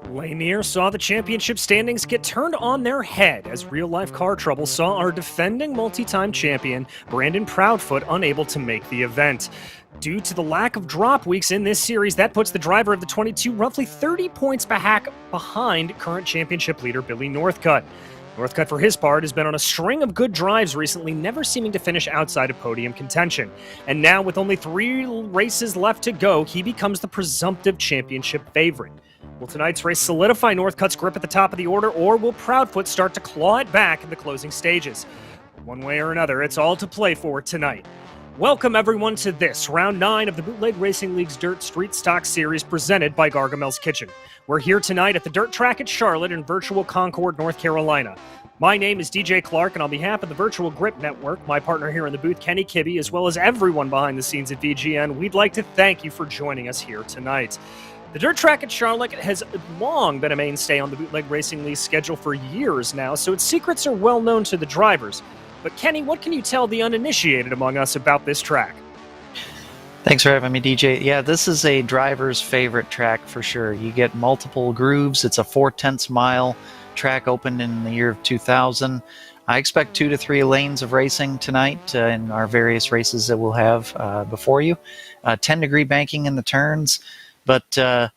Lanier saw the championship standings get turned on their head as real-life car trouble saw our defending multi-time champion, Brandon Proudfoot, unable to make the event. Due to the lack of drop weeks in this series, that puts the driver of the 22 roughly 30 points behind current championship leader Billy Northcutt. Northcutt, for his part, has been on a string of good drives recently, never seeming to finish outside of podium contention. And now, with only 3 races left to go, he becomes the presumptive championship favorite. Will tonight's race solidify Northcutt's grip at the top of the order, or will Proudfoot start to claw it back in the closing stages? One way or another, it's all to play for tonight. Welcome everyone to this, round 9 of the Bootleg Racing League's Dirt Street Stock Series presented by Gargamel's Kitchen. We're here tonight at the dirt track at Charlotte in virtual Concord, North Carolina. My name is DJ Clark, and on behalf of the Virtual Grip Network, my partner here in the booth, Kenny Kibbe, as well as everyone behind the scenes at VGN, we'd like to thank you for joining us here tonight. The dirt track at Charlotte has long been a mainstay on the Bootleg Racing League's schedule for years now, so its secrets are well known to the drivers. But Kenny, what can you tell the uninitiated among us about this track? Thanks for having me, DJ. Yeah, this is a driver's favorite track for sure. You get multiple grooves. It's a 4/10 mile track opened in the year of 2000. I expect 2 to 3 lanes of racing tonight in our various races that we'll have before you. 10-degree banking in the turns. But yeah,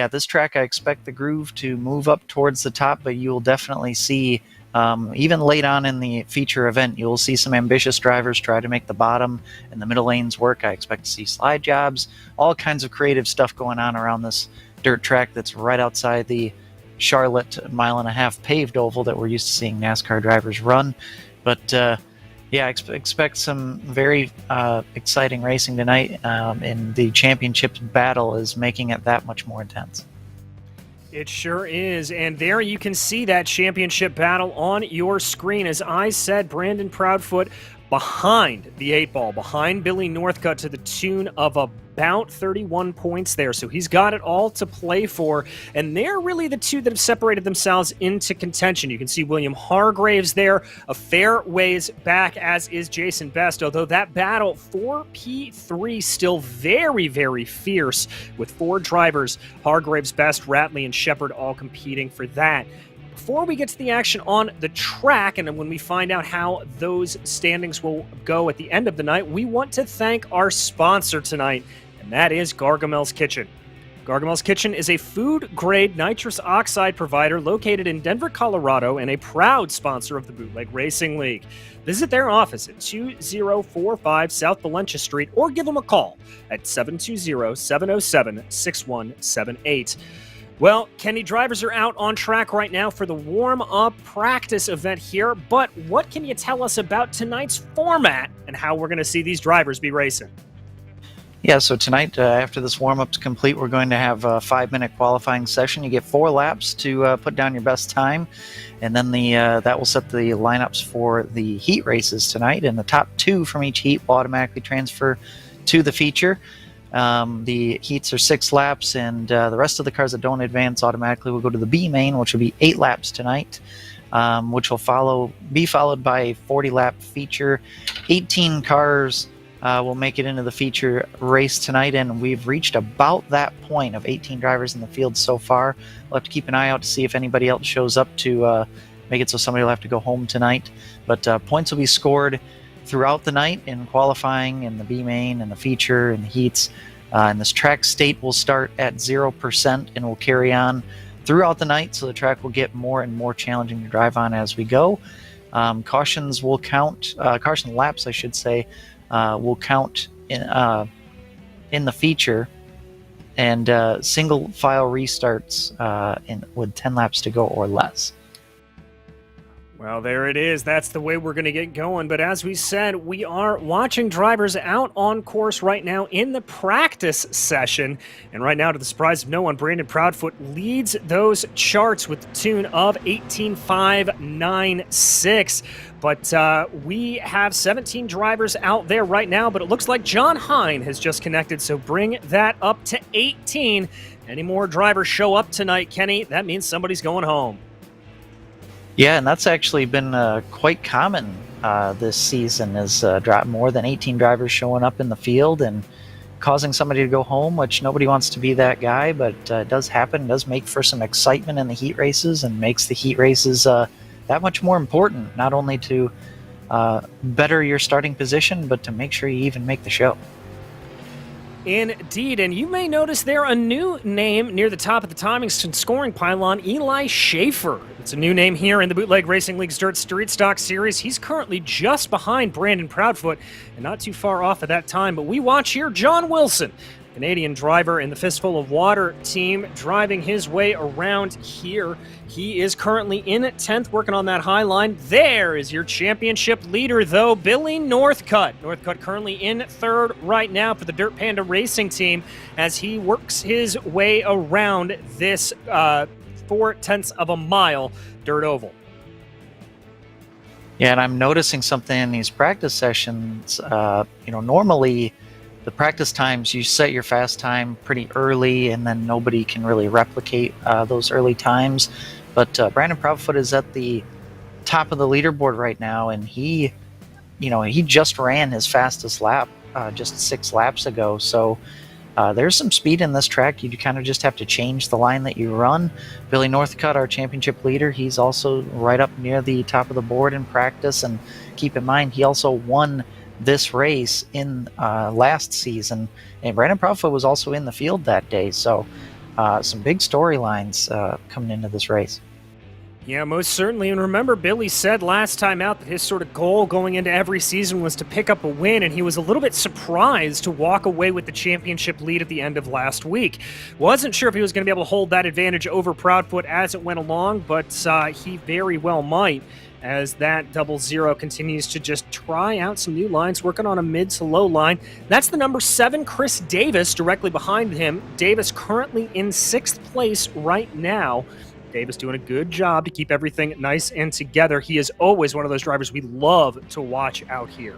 this track, I expect the groove to move up towards the top, but you'll definitely see, even late on in the feature event, you'll see some ambitious drivers try to make the bottom and the middle lanes work. I expect to see slide jobs, all kinds of creative stuff going on around this dirt track that's right outside the Charlotte 1.5 mile paved oval that we're used to seeing NASCAR drivers run. But yeah, I expect some very exciting racing tonight, and the championship battle is making it that much more intense. It sure is, and there you can see that championship battle on your screen. As I said, Brandon Proudfoot behind the 8 ball, behind Billy Northcutt to the tune of about 31 points there. So he's got it all to play for, and they're really the two that have separated themselves into contention. You can see William Hargraves there, a fair ways back, as is Jason Best, although that battle for P3 still very, very fierce with 4 drivers, Hargraves, Best, Ratley, and Shepard all competing for that. Before we get to the action on the track, and when we find out how those standings will go at the end of the night, we want to thank our sponsor tonight, and that is Gargamel's Kitchen. Gargamel's Kitchen is a food-grade nitrous oxide provider located in Denver, Colorado, and a proud sponsor of the Bootleg Racing League. Visit their office at 2045 South Valencia Street, or give them a call at 720-707-6178. Well, Kenny, drivers are out on track right now for the warm-up practice event here, but what can you tell us about tonight's format and how we're going to see these drivers be racing? Yeah, so tonight, after this warm-up's complete, we're going to have a 5-minute qualifying session. You get 4 laps to put down your best time, and then that will set the lineups for the heat races tonight, and the top 2 from each heat will automatically transfer to the feature. The heats are 6 laps, and the rest of the cars that don't advance automatically will go to the B main, which will be 8 laps tonight, which will be followed by a 40-lap feature. 18 cars will make it into the feature race tonight, and we've reached about that point of 18 drivers in the field so far. We'll have to keep an eye out to see if anybody else shows up to make it so somebody will have to go home tonight. But points will be scored throughout the night in qualifying, in the B main, and the feature, and the heats. And this track state will start at 0% and will carry on throughout the night, so the track will get more and more challenging to drive on as we go. Cautions will count, caution laps, I should say, will count in the feature, and single file restarts with 10 laps to go or less. Well, there it is. That's the way we're going to get going. But as we said, we are watching drivers out on course right now in the practice session. And right now, to the surprise of no one, Brandon Proudfoot leads those charts with the tune of 18.596. But we have 17 drivers out there right now, but it looks like John Hine has just connected, so bring that up to 18. Any more drivers show up tonight, Kenny, that means somebody's going home. Yeah, and that's actually been quite common this season is more than 18 drivers showing up in the field and causing somebody to go home, which nobody wants to be that guy, but it does happen. It does make for some excitement in the heat races and makes the heat races that much more important, not only to better your starting position, but to make sure you even make the show. Indeed, and you may notice there a new name near the top of the timing and scoring pylon, Eli Schaefer. It's a new name here in the Bootleg Racing League's Dirt Street Stock Series. He's currently just behind Brandon Proudfoot and not too far off at that time, but we watch here John Wilson, Canadian driver in the Fistful of Water team, driving his way around here. He is currently in 10th, working on that high line. There is your championship leader, though, Billy Northcutt. Northcutt currently in 3rd right now for the Dirt Panda Racing team as he works his way around this 4/10 of a mile dirt oval. Yeah, and I'm noticing something in these practice sessions. Normally the practice times, you set your fast time pretty early, and then nobody can really replicate those early times. But Brandon Proudfoot is at the top of the leaderboard right now, and he just ran his fastest lap just 6 laps ago. So there's some speed in this track. You kind of just have to change the line that you run. Billy Northcutt, our championship leader, he's also right up near the top of the board in practice. And keep in mind, he also won this race in last season, and Brandon Proudfoot was also in the field that day. So some big storylines coming into this race. Yeah, most certainly. And remember, Billy said last time out that his sort of goal going into every season was to pick up a win, and he was a little bit surprised to walk away with the championship lead at the end of last week. Wasn't sure if he was going to be able to hold that advantage over Proudfoot as it went along, but he very well might, as that 00 continues to just try out some new lines, working on a mid to low line. That's the number 7, Chris Davis, directly behind him. Davis currently in 6th place right now. Davis doing a good job to keep everything nice and together. He is always one of those drivers we love to watch out here.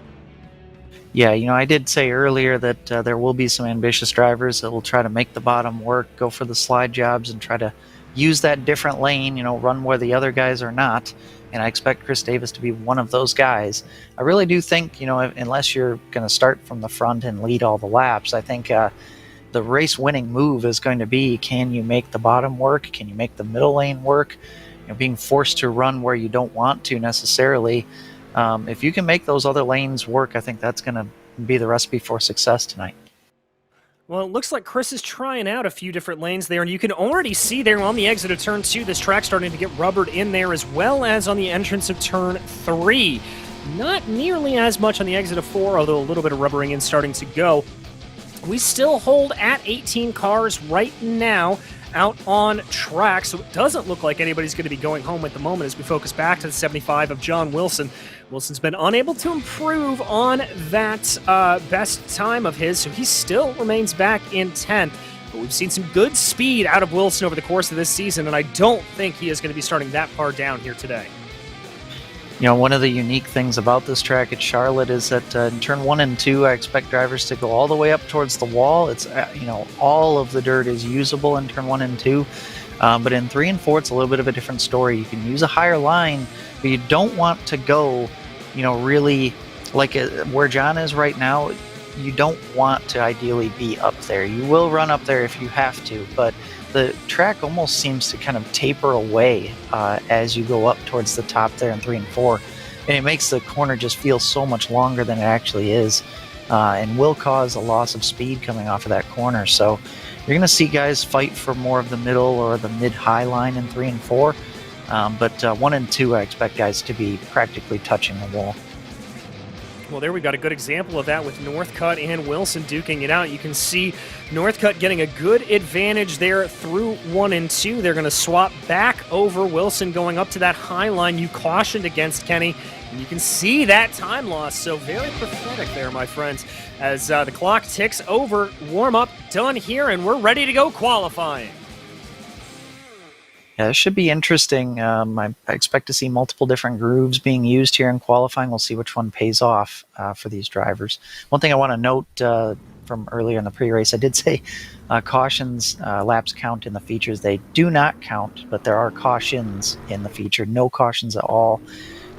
Yeah, I did say earlier that there will be some ambitious drivers that will try to make the bottom work, go for the slide jobs, and try to use that different lane, run where the other guys are not. And I expect Chris Davis to be one of those guys. I really do think, unless you're going to start from the front and lead all the laps, I think the race-winning move is going to be, can you make the bottom work? Can you make the middle lane work? Being forced to run where you don't want to necessarily. If you can make those other lanes work, I think that's going to be the recipe for success tonight. Well, it looks like Chris is trying out a few different lanes there, and you can already see there on the exit of Turn 2, this track starting to get rubbered in there, as well as on the entrance of Turn 3. Not nearly as much on the exit of 4, although a little bit of rubbering in starting to go. We still hold at 18 cars right now out on track, so it doesn't look like anybody's going to be going home at the moment as we focus back to the 75 of John Wilson. Wilson's been unable to improve on that best time of his, so he still remains back in 10th. But we've seen some good speed out of Wilson over the course of this season, and I don't think he is going to be starting that far down here today. One of the unique things about this track at Charlotte is that in turn 1 and 2, I expect drivers to go all the way up towards the wall. It's, all of the dirt is usable in turn 1 and 2. But in 3 and 4, it's a little bit of a different story. You can use a higher line, but you don't want to go, really like where John is right now. You don't want to ideally be up there. You will run up there if you have to, but the track almost seems to kind of taper away as you go up towards the top there in 3 and 4. And it makes the corner just feel so much longer than it actually is, and will cause a loss of speed coming off of that corner. So you're going to see guys fight for more of the middle or the mid-high line in 3 and 4. But 1 and 2, I expect guys to be practically touching the wall. Well, there we've got a good example of that with Northcutt and Wilson duking it out. You can see Northcutt getting a good advantage there through 1 and 2. They're going to swap back over Wilson going up to that high line you cautioned against, Kenny. And you can see that time loss. So very pathetic there, my friends, as the clock ticks over. Warm-up done here, and we're ready to go qualifying. Yeah, this should be interesting. I expect to see multiple different grooves being used here in qualifying. We'll see which one pays off for these drivers. One thing I want to note from earlier in the pre-race, I did say cautions, laps count in the features. They do not count, but there are cautions in the feature. No cautions at all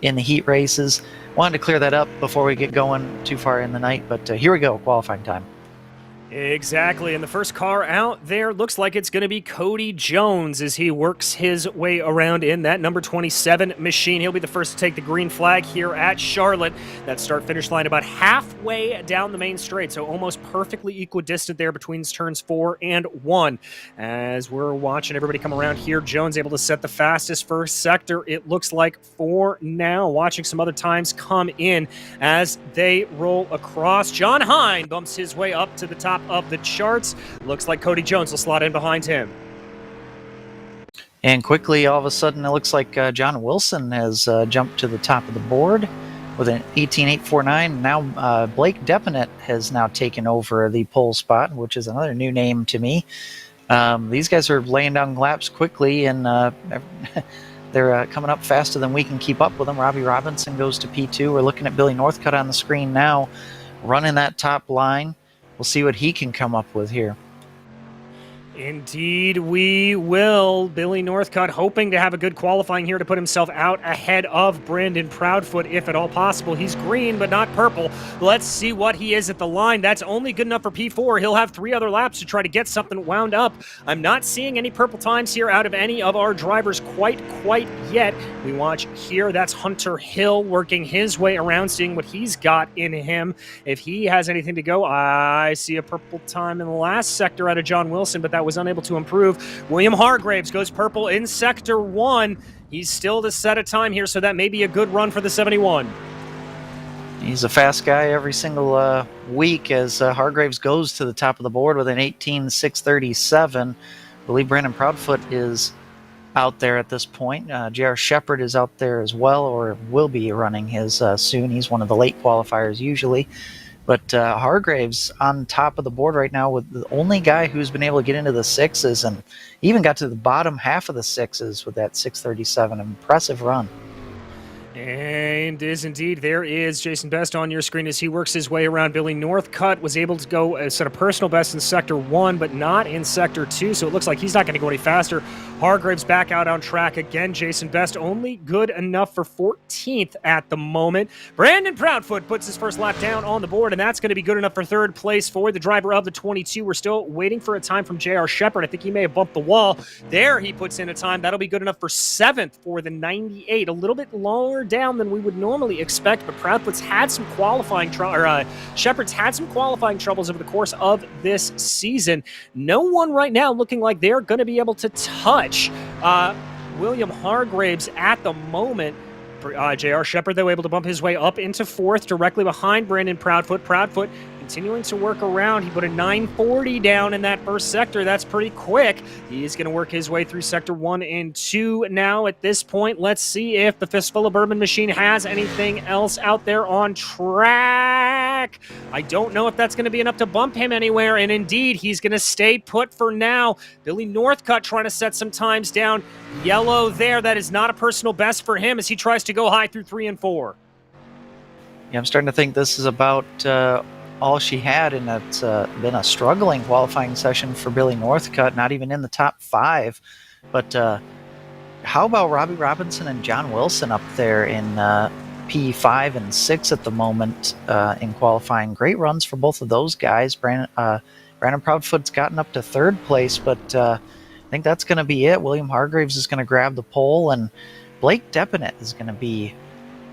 in the heat races. Wanted to clear that up before we get going too far in the night, but here we go, qualifying time. Exactly, and the first car out there looks like it's going to be Cody Jones as he works his way around in that number 27 machine. He'll be the first to take the green flag here at Charlotte. That start-finish line about halfway down the main straight, so almost perfectly equidistant there between turns 4 and 1. As we're watching everybody come around here, Jones able to set the fastest first sector, it looks like, for now. Watching some other times come in as they roll across. John Hine bumps his way up to the top of the charts. Looks like Cody Jones will slot in behind him. And quickly, all of a sudden, it looks like John Wilson has jumped to the top of the board with an 18.849. Now Blake Depinet has now taken over the pole spot, which is another new name to me. These guys are laying down laps quickly, and they're coming up faster than we can keep up with them. Robbie Robinson goes to P2. We're looking at Billy Northcutt on the screen now, running that top line. We'll see what he can come up with here. Indeed, we will. Billy Northcutt hoping to have a good qualifying here to put himself out ahead of Brandon Proudfoot, if at all possible. He's green, but not purple. Let's see what he is at the line. That's only good enough for P4. He'll have 3 other laps to try to get something wound up. I'm not seeing any purple times here out of any of our drivers quite yet. We watch here, that's Hunter Hill working his way around, seeing what he's got in him. If he has anything to go, I see a purple time in the last sector out of John Wilson, but that was unable to improve. William Hargraves goes purple in sector 1. He's still to set a time here, so that may be a good run for the 71. He's a fast guy every single week as Hargraves goes to the top of the board with an 18.637. I believe Brandon Proudfoot is out there at this point. J.R. Shepard is out there as well, or will be running his soon. He's one of the late qualifiers usually. But Hargraves on top of the board right now with the only guy who's been able to get into the 6s and even got to the bottom half of the 6s with that 637. Impressive run. And is indeed, there is Jason Best on your screen as he works his way around. Billy Northcutt was able to go set a personal best in Sector 1, but not in Sector 2, so it looks like he's not going to go any faster. Hargraves back out on track again. Jason Best only good enough for 14th at the moment. Brandon Proudfoot puts his first lap down on the board, and that's going to be good enough for 3rd place for the driver of the 22. We're still waiting for a time from J.R. Shepard. I think he may have bumped the wall. There he puts in a time. That'll be good enough for 7th for the 98. A little bit lower down than we would normally expect, but Proudfoot's had some qualifying Shepard's had some qualifying troubles over the course of this season. No one right now looking like they're going to be able to touch William Hargraves at the moment. J.R. Shepard, though, able to bump his way up into 4th, directly behind Brandon Proudfoot. Proudfoot continuing to work around. He put a 940 down in that first sector. That's pretty quick. He's going to work his way through Sector 1 and 2 now at this point. Let's see if the Fistful of Bourbon machine has anything else out there on track. I don't know if that's going to be enough to bump him anywhere, and indeed, he's going to stay put for now. Billy Northcutt trying to set some times down. Yellow there. That is not a personal best for him as he tries to go high through 3 and 4. Yeah, I'm starting to think this is about all she had, and it's been a struggling qualifying session for Billy Northcutt, not even in the top 5. But how about Robbie Robinson and John Wilson up there in P5 and 6 at the moment in qualifying? Great runs for both of those guys. Brandon Proudfoot's gotten up to 3rd place, but I think that's going to be it. William Hargraves is going to grab the pole, and Blake Depinet is going to be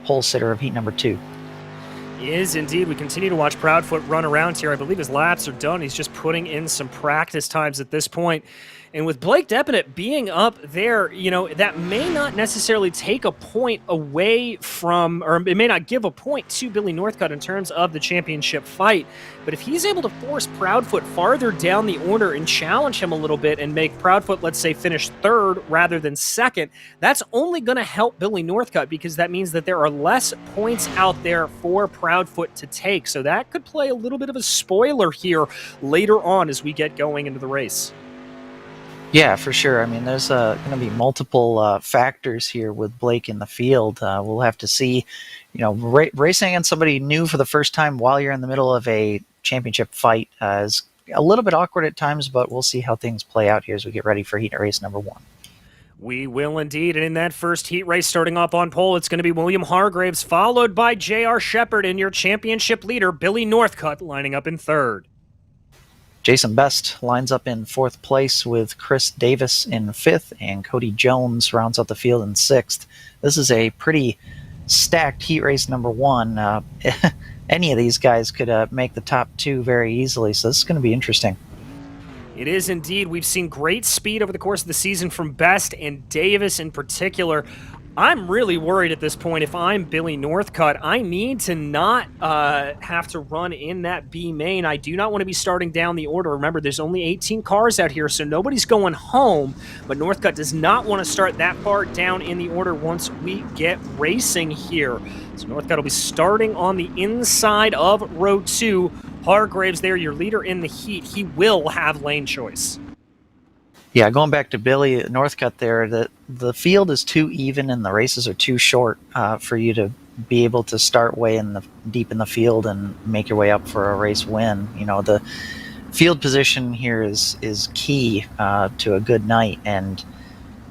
pole sitter of heat number 2. Is indeed. We continue to watch Proudfoot run around here. I believe his laps are done. He's just putting in some practice times at this point. And with Blake Depinet being up there, you know, that may not necessarily take a point away from, or it may not give a point to Billy Northcutt in terms of the championship fight. But if he's able to force Proudfoot farther down the order and challenge him a little bit and make Proudfoot, let's say, finish 3rd rather than 2nd, that's only going to help Billy Northcutt because that means that there are less points out there for Proudfoot to take. So that could play a little bit of a spoiler here later on as we get going into the race. Yeah, for sure. I mean, there's going to be multiple factors here with Blake in the field. We'll have to see, you know, racing against somebody new for the first time while you're in the middle of a championship fight is a little bit awkward at times, but we'll see how things play out here as we get ready for heat race number 1. We will indeed. And in that first heat race starting off on pole, it's going to be William Hargraves, followed by J.R. Shepard, and your championship leader, Billy Northcutt, lining up in third. Jason Best lines up in fourth place with Chris Davis in fifth, and Cody Jones rounds out the field in sixth. This is a pretty stacked heat race number one. Any of these guys could make the top two very easily, so this is going to be interesting. It is indeed. We've seen great speed over the course of the season from Best and Davis in particular. I'm really worried at this point. If I'm Billy Northcutt, I need to not have to run in that B main. I do not want to be starting down the order. Remember, there's only 18 cars out here, so nobody's going home. But Northcutt does not want to start that far down in the order once we get racing here. So Northcutt will be starting on the inside of row 2. Hargraves there, your leader in the heat. He will have lane choice. Yeah, going back to Billy Northcutt there, the field is too even and the races are too short for you to be able to start way deep in the field and make your way up for a race win. You know, the field position here is key to a good night, and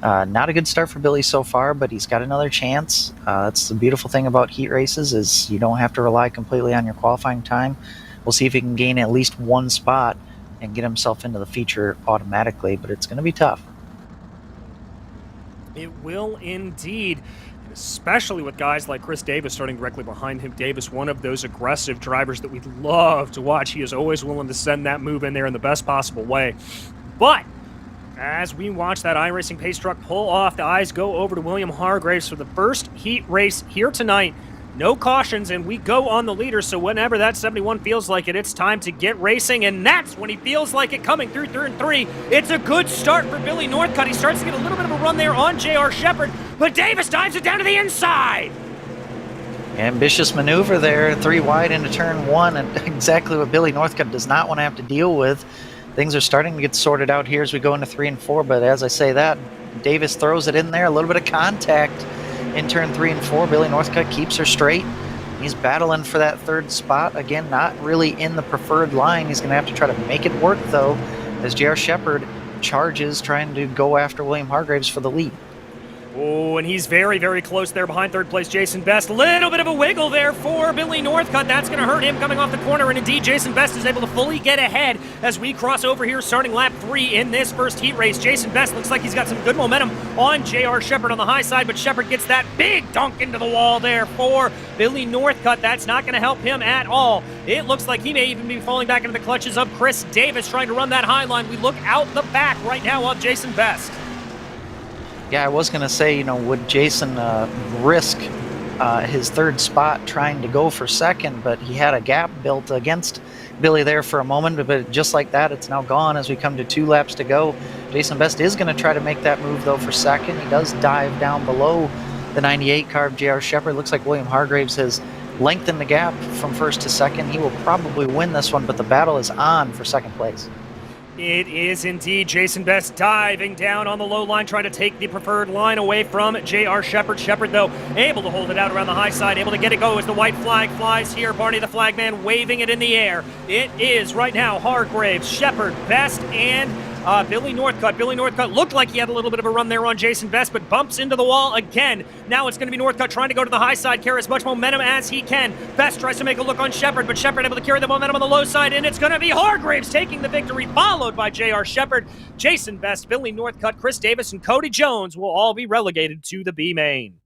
not a good start for Billy so far, but he's got another chance. That's the beautiful thing about heat races is you don't have to rely completely on your qualifying time. We'll see if he can gain at least one spot and get himself into the feature automatically, but it's going to be tough. It will indeed, especially with guys like Chris Davis starting directly behind him. Davis, one of those aggressive drivers that we'd love to watch. He is always willing to send that move in there in the best possible way. But as we watch that iRacing pace truck pull off, the eyes go over to William Hargraves for the first heat race here tonight. No cautions, and we go on the leader, so whenever that 71 feels like it, it's time to get racing, and that's when he feels like it coming through turn 3. It's a good start for Billy Northcutt. He starts to get a little bit of a run there on J.R. Shepard, but Davis dives it down to the inside. Ambitious maneuver there, 3 wide into turn 1, and exactly what Billy Northcutt does not want to have to deal with. Things are starting to get sorted out here as we go into 3 and 4, but as I say that, Davis throws it in there, a little bit of contact in turn 3 and 4. Billy Northcutt keeps her straight. He's battling for that third spot. Again, not really in the preferred line. He's going to have to try to make it work, though, as J.R. Shepard charges, trying to go after William Hargraves for the lead. Oh, and he's very, very close there behind third place Jason Best. Little bit of a wiggle there for Billy Northcutt. That's going to hurt him coming off the corner, and indeed Jason Best is able to fully get ahead as we cross over here starting lap 3 in this first heat race. Jason Best looks like he's got some good momentum on J.R. Shepard on the high side, but Shepard gets that big dunk into the wall there for Billy Northcutt. That's not going to help him at all. It looks like he may even be falling back into the clutches of Chris Davis trying to run that high line. We look out the back right now of Jason Best. Yeah, I was going to say, would Jason risk his third spot trying to go for second, but he had a gap built against Billy there for a moment, but just like that, it's now gone as we come to 2 laps to go. Jason Best is going to try to make that move, though, for second. He does dive down below the 98 car of J.R. Shepard. Looks like William Hargraves has lengthened the gap from first to second. He will probably win this one, but the battle is on for second place. It is indeed Jason Best diving down on the low line, trying to take the preferred line away from J.R. Shepard. Shepard, though, able to hold it out around the high side, able to get it go as the white flag flies here. Barney the flagman waving it in the air. It is right now Hargraves, Shepard, Best, and Billy Northcutt. Billy Northcutt looked like he had a little bit of a run there on Jason Best, but bumps into the wall again. Now it's going to be Northcutt trying to go to the high side, carry as much momentum as he can. Best tries to make a look on Shepard, but Shepard able to carry the momentum on the low side, and it's going to be Hargraves taking the victory, followed by J.R. Shepard. Jason Best, Billy Northcutt, Chris Davis, and Cody Jones will all be relegated to the B main.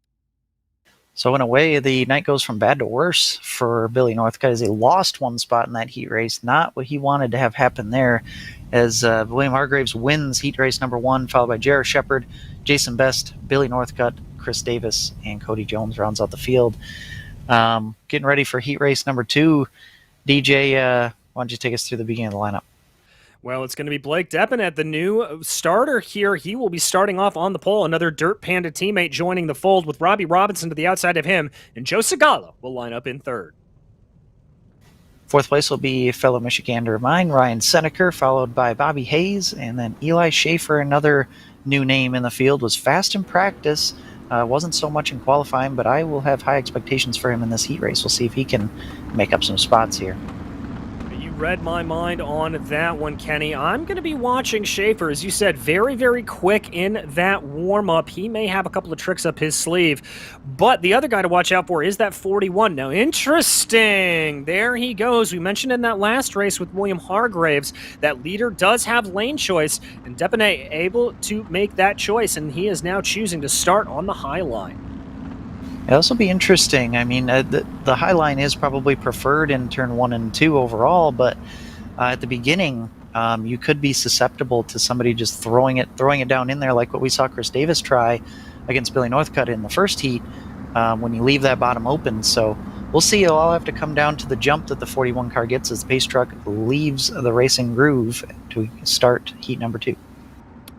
So in a way, the night goes from bad to worse for Billy Northcutt as he lost one spot in that heat race. Not what he wanted to have happen there, as William Hargraves wins heat race number 1, followed by J.R. Shepard, Jason Best, Billy Northcutt, Chris Davis, and Cody Jones rounds out the field. Getting ready for heat race number 2. DJ, why don't you take us through the beginning of the lineup? Well, it's going to be Blake Deppin, the new starter here. He will be starting off on the pole. Another Dirt Panda teammate joining the fold with Robbie Robinson to the outside of him, and Joe Segala will line up in third. Fourth place will be fellow Michigander of mine, Ryan Seneker, followed by Bobby Hayes, and then Eli Schaefer, another new name in the field, was fast in practice, wasn't so much in qualifying, but I will have high expectations for him in this heat race. We'll see if he can make up some spots here. read my mind on that one, Kenny. I'm going to be watching Schaefer, as you said, very, very quick in that warm-up. He may have a couple of tricks up his sleeve, but the other guy to watch out for is that 41. Now, interesting. There he goes. We mentioned in that last race with William Hargraves that leader does have lane choice, and Depanay able to make that choice, and he is now choosing to start on the high line. Yeah, this will be interesting. I mean, the high line is probably preferred in turn 1 and 2 overall, but at the beginning, you could be susceptible to somebody just throwing it down in there, like what we saw Chris Davis try against Billy Northcutt in the first heat when you leave that bottom open. So we'll see. It'll all have to come down to the jump that the 41 car gets as the pace truck leaves the racing groove to start heat number 2.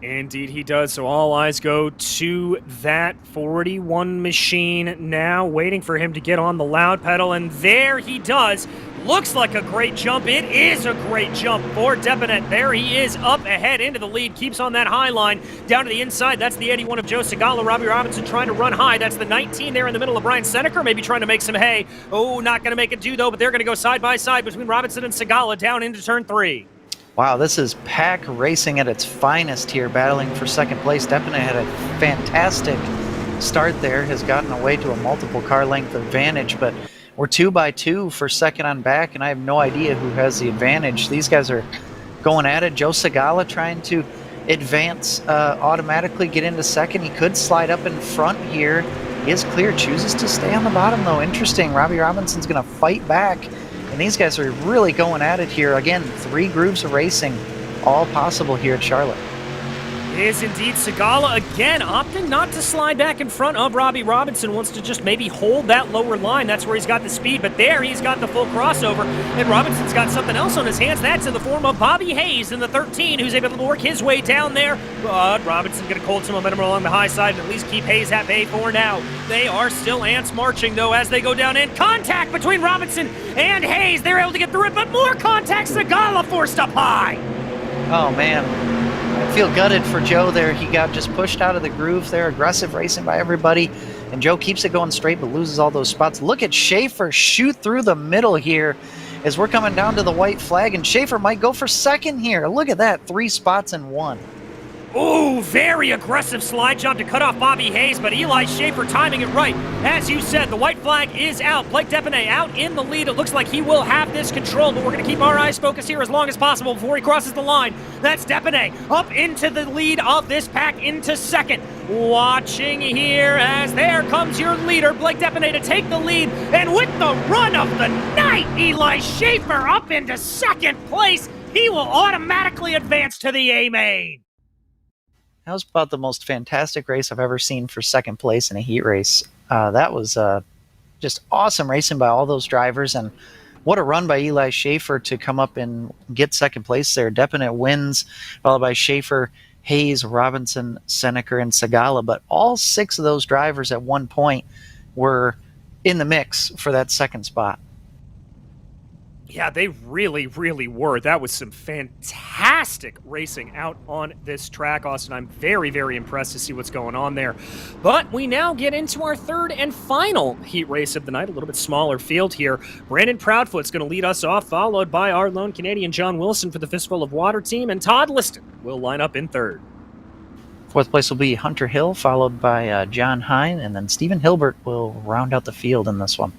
Indeed he does, so all eyes go to that 41 machine now, waiting for him to get on the loud pedal, and there he does. Looks like a great jump. It is a great jump for Depanet. There he is, up ahead into the lead, keeps on that high line, down to the inside. That's the 81 of Joe Segala. Robbie Robinson trying to run high. That's the 19 there in the middle of Brian Seneker, maybe trying to make some hay. Oh, not going to make it do, though, but they're going to go side by side between Robinson and Segala down into turn 3. Wow, this is pack racing at its finest here, battling for second place. Depanet had a fantastic start there, has gotten away to a multiple car length advantage, but we're 2 by 2 for second on back, and I have no idea who has the advantage. These guys are going at it. Joe Segala trying to advance, automatically get into second. He could slide up in front here. He is clear, chooses to stay on the bottom though. Interesting, Robbie Robinson's gonna fight back. And these guys are really going at it here. Again, 3 grooves of racing, all possible here at Charlotte. Is indeed Segala again opting not to slide back in front of Robbie Robinson. Wants to just maybe hold that lower line. That's where he's got the speed, but there he's got the full crossover, and Robinson's got something else on his hands. That's in the form of Bobby Hayes in the 13, who's able to work his way down there, but Robinson going to hold some momentum along the high side and at least keep Hayes at bay for now. They are still ants marching, though, as they go down in. Contact between Robinson and Hayes. They're able to get through it, but more contact. Segala forced up high. Oh, man. I feel gutted for Joe there. He got just pushed out of the groove there. Aggressive racing by everybody. And Joe keeps it going straight but loses all those spots. Look at Schaefer shoot through the middle here as we're coming down to the white flag. And Schaefer might go for second here. Look at that. 3 spots in 1. Ooh, very aggressive slide jump to cut off Bobby Hayes, but Eli Schaefer timing it right. As you said, the white flag is out. Blake Depanet out in the lead. It looks like he will have this control, but we're going to keep our eyes focused here as long as possible before he crosses the line. That's Depanet up into the lead of this pack into second. Watching here as there comes your leader, Blake Depanet, to take the lead. And with the run of the night, Eli Schaefer up into second place. He will automatically advance to the A-main. That was about the most fantastic race I've ever seen for second place in a heat race. That was just awesome racing by all those drivers, and what a run by Eli Schaefer to come up and get second place there. Depanet wins, followed by Schaefer, Hayes, Robinson, Seneker, and Segala, but all 6 of those drivers at one point were in the mix for that second spot. Yeah, they really, really were. That was some fantastic racing out on this track, Austin. I'm very, very impressed to see what's going on there. But we now get into our third and final heat race of the night, a little bit smaller field here. Brandon Proudfoot's going to lead us off, followed by our lone Canadian John Wilson for the Fistful of Water team, and Todd Liston will line up in third. Fourth place will be Hunter Hill, followed by John Hine, and then Stephen Hilbert will round out the field in this one.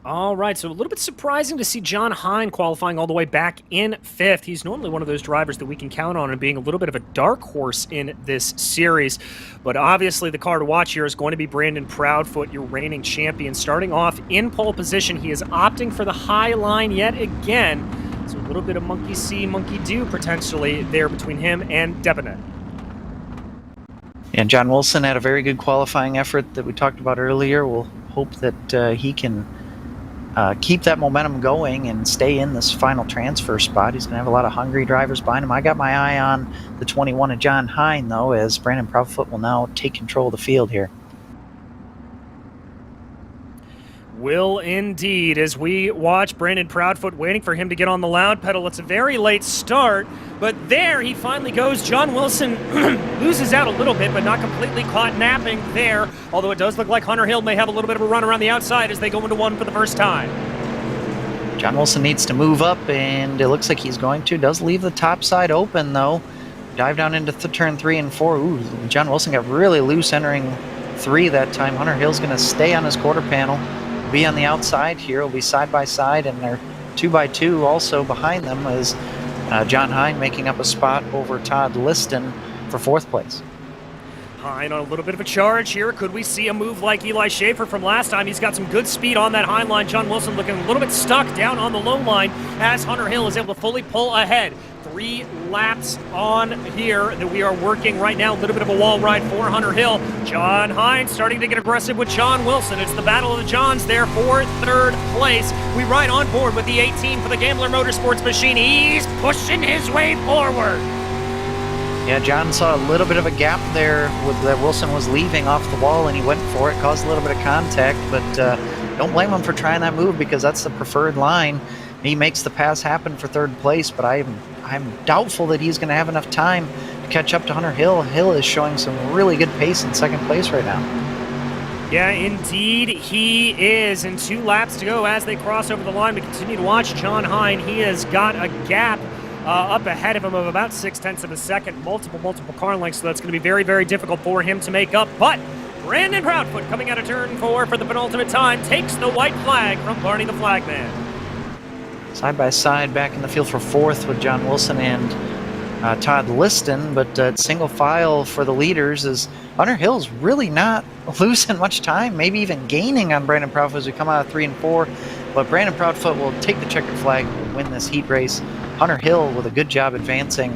All right, so a little bit surprising to see John Hine qualifying all the way back in 5th. He's normally one of those drivers that we can count on and being a little bit of a dark horse in this series. But obviously the car to watch here is going to be Brandon Proudfoot, your reigning champion. Starting off in pole position, he is opting for the high line yet again. So a little bit of monkey see, monkey do potentially there between him and Depanet. And John Wilson had a very good qualifying effort that we talked about earlier. We'll hope that he can keep that momentum going and stay in this final transfer spot. He's going to have a lot of hungry drivers behind him. I got my eye on the 21 of John Hine, though, as Brandon Proudfoot will now take control of the field here. Will indeed, as we watch Brandon Proudfoot waiting for him to get on the loud pedal. It's a very late start, but there he finally goes. John Wilson loses out a little bit, but not completely caught napping there, although it does look like Hunter Hill may have a little bit of a run around the outside as they go into one for the first time. John Wilson needs to move up, and it looks like he's going to. Does leave the top side open, though. Dive down into turn 3 and 4. Ooh, John Wilson got really loose entering 3 that time. Hunter Hill's going to stay on his quarter panel, be on the outside here. Will be side by side, and they're 2x2 also behind them is John Hine making up a spot over Todd Liston for 4th place. Hine on a little bit of a charge here. Could we see a move like Eli Schaefer from last time? He's got some good speed on that high line. John Wilson looking a little bit stuck down on the low line as Hunter Hill is able to fully pull ahead. 3 laps on here that we are working right now. A little bit of a wall ride for Hunter Hill. John Hine starting to get aggressive with John Wilson. It's the battle of the Johns there for 3rd place. We ride on board with the 18 for the Gambler Motorsports machine. He's pushing his way forward. Yeah, John saw a little bit of a gap there with that Wilson was leaving off the wall, and he went for it, caused a little bit of contact, but don't blame him for trying that move because that's the preferred line. He makes the pass happen for 3rd place, but I'm doubtful that he's going to have enough time to catch up to Hunter Hill. Hill is showing some really good pace in 2nd place right now. Yeah, indeed he is. And 2 laps to go as they cross over the line. We continue to watch John Hine. He has got a gap up ahead of him of about 0.6 of a second, multiple car lengths, so that's going to be very, very difficult for him to make up. But Brandon Proudfoot, coming out of turn 4 for the penultimate time, takes the white flag from Barney the Flagman. Side by side back in the field for 4th with John Wilson and Todd Liston, but single file for the leaders is Hunter Hill's really not losing much time, maybe even gaining on Brandon Proudfoot as we come out of 3 and 4. But Brandon Proudfoot will take the checkered flag, win this heat race. Hunter Hill with a good job advancing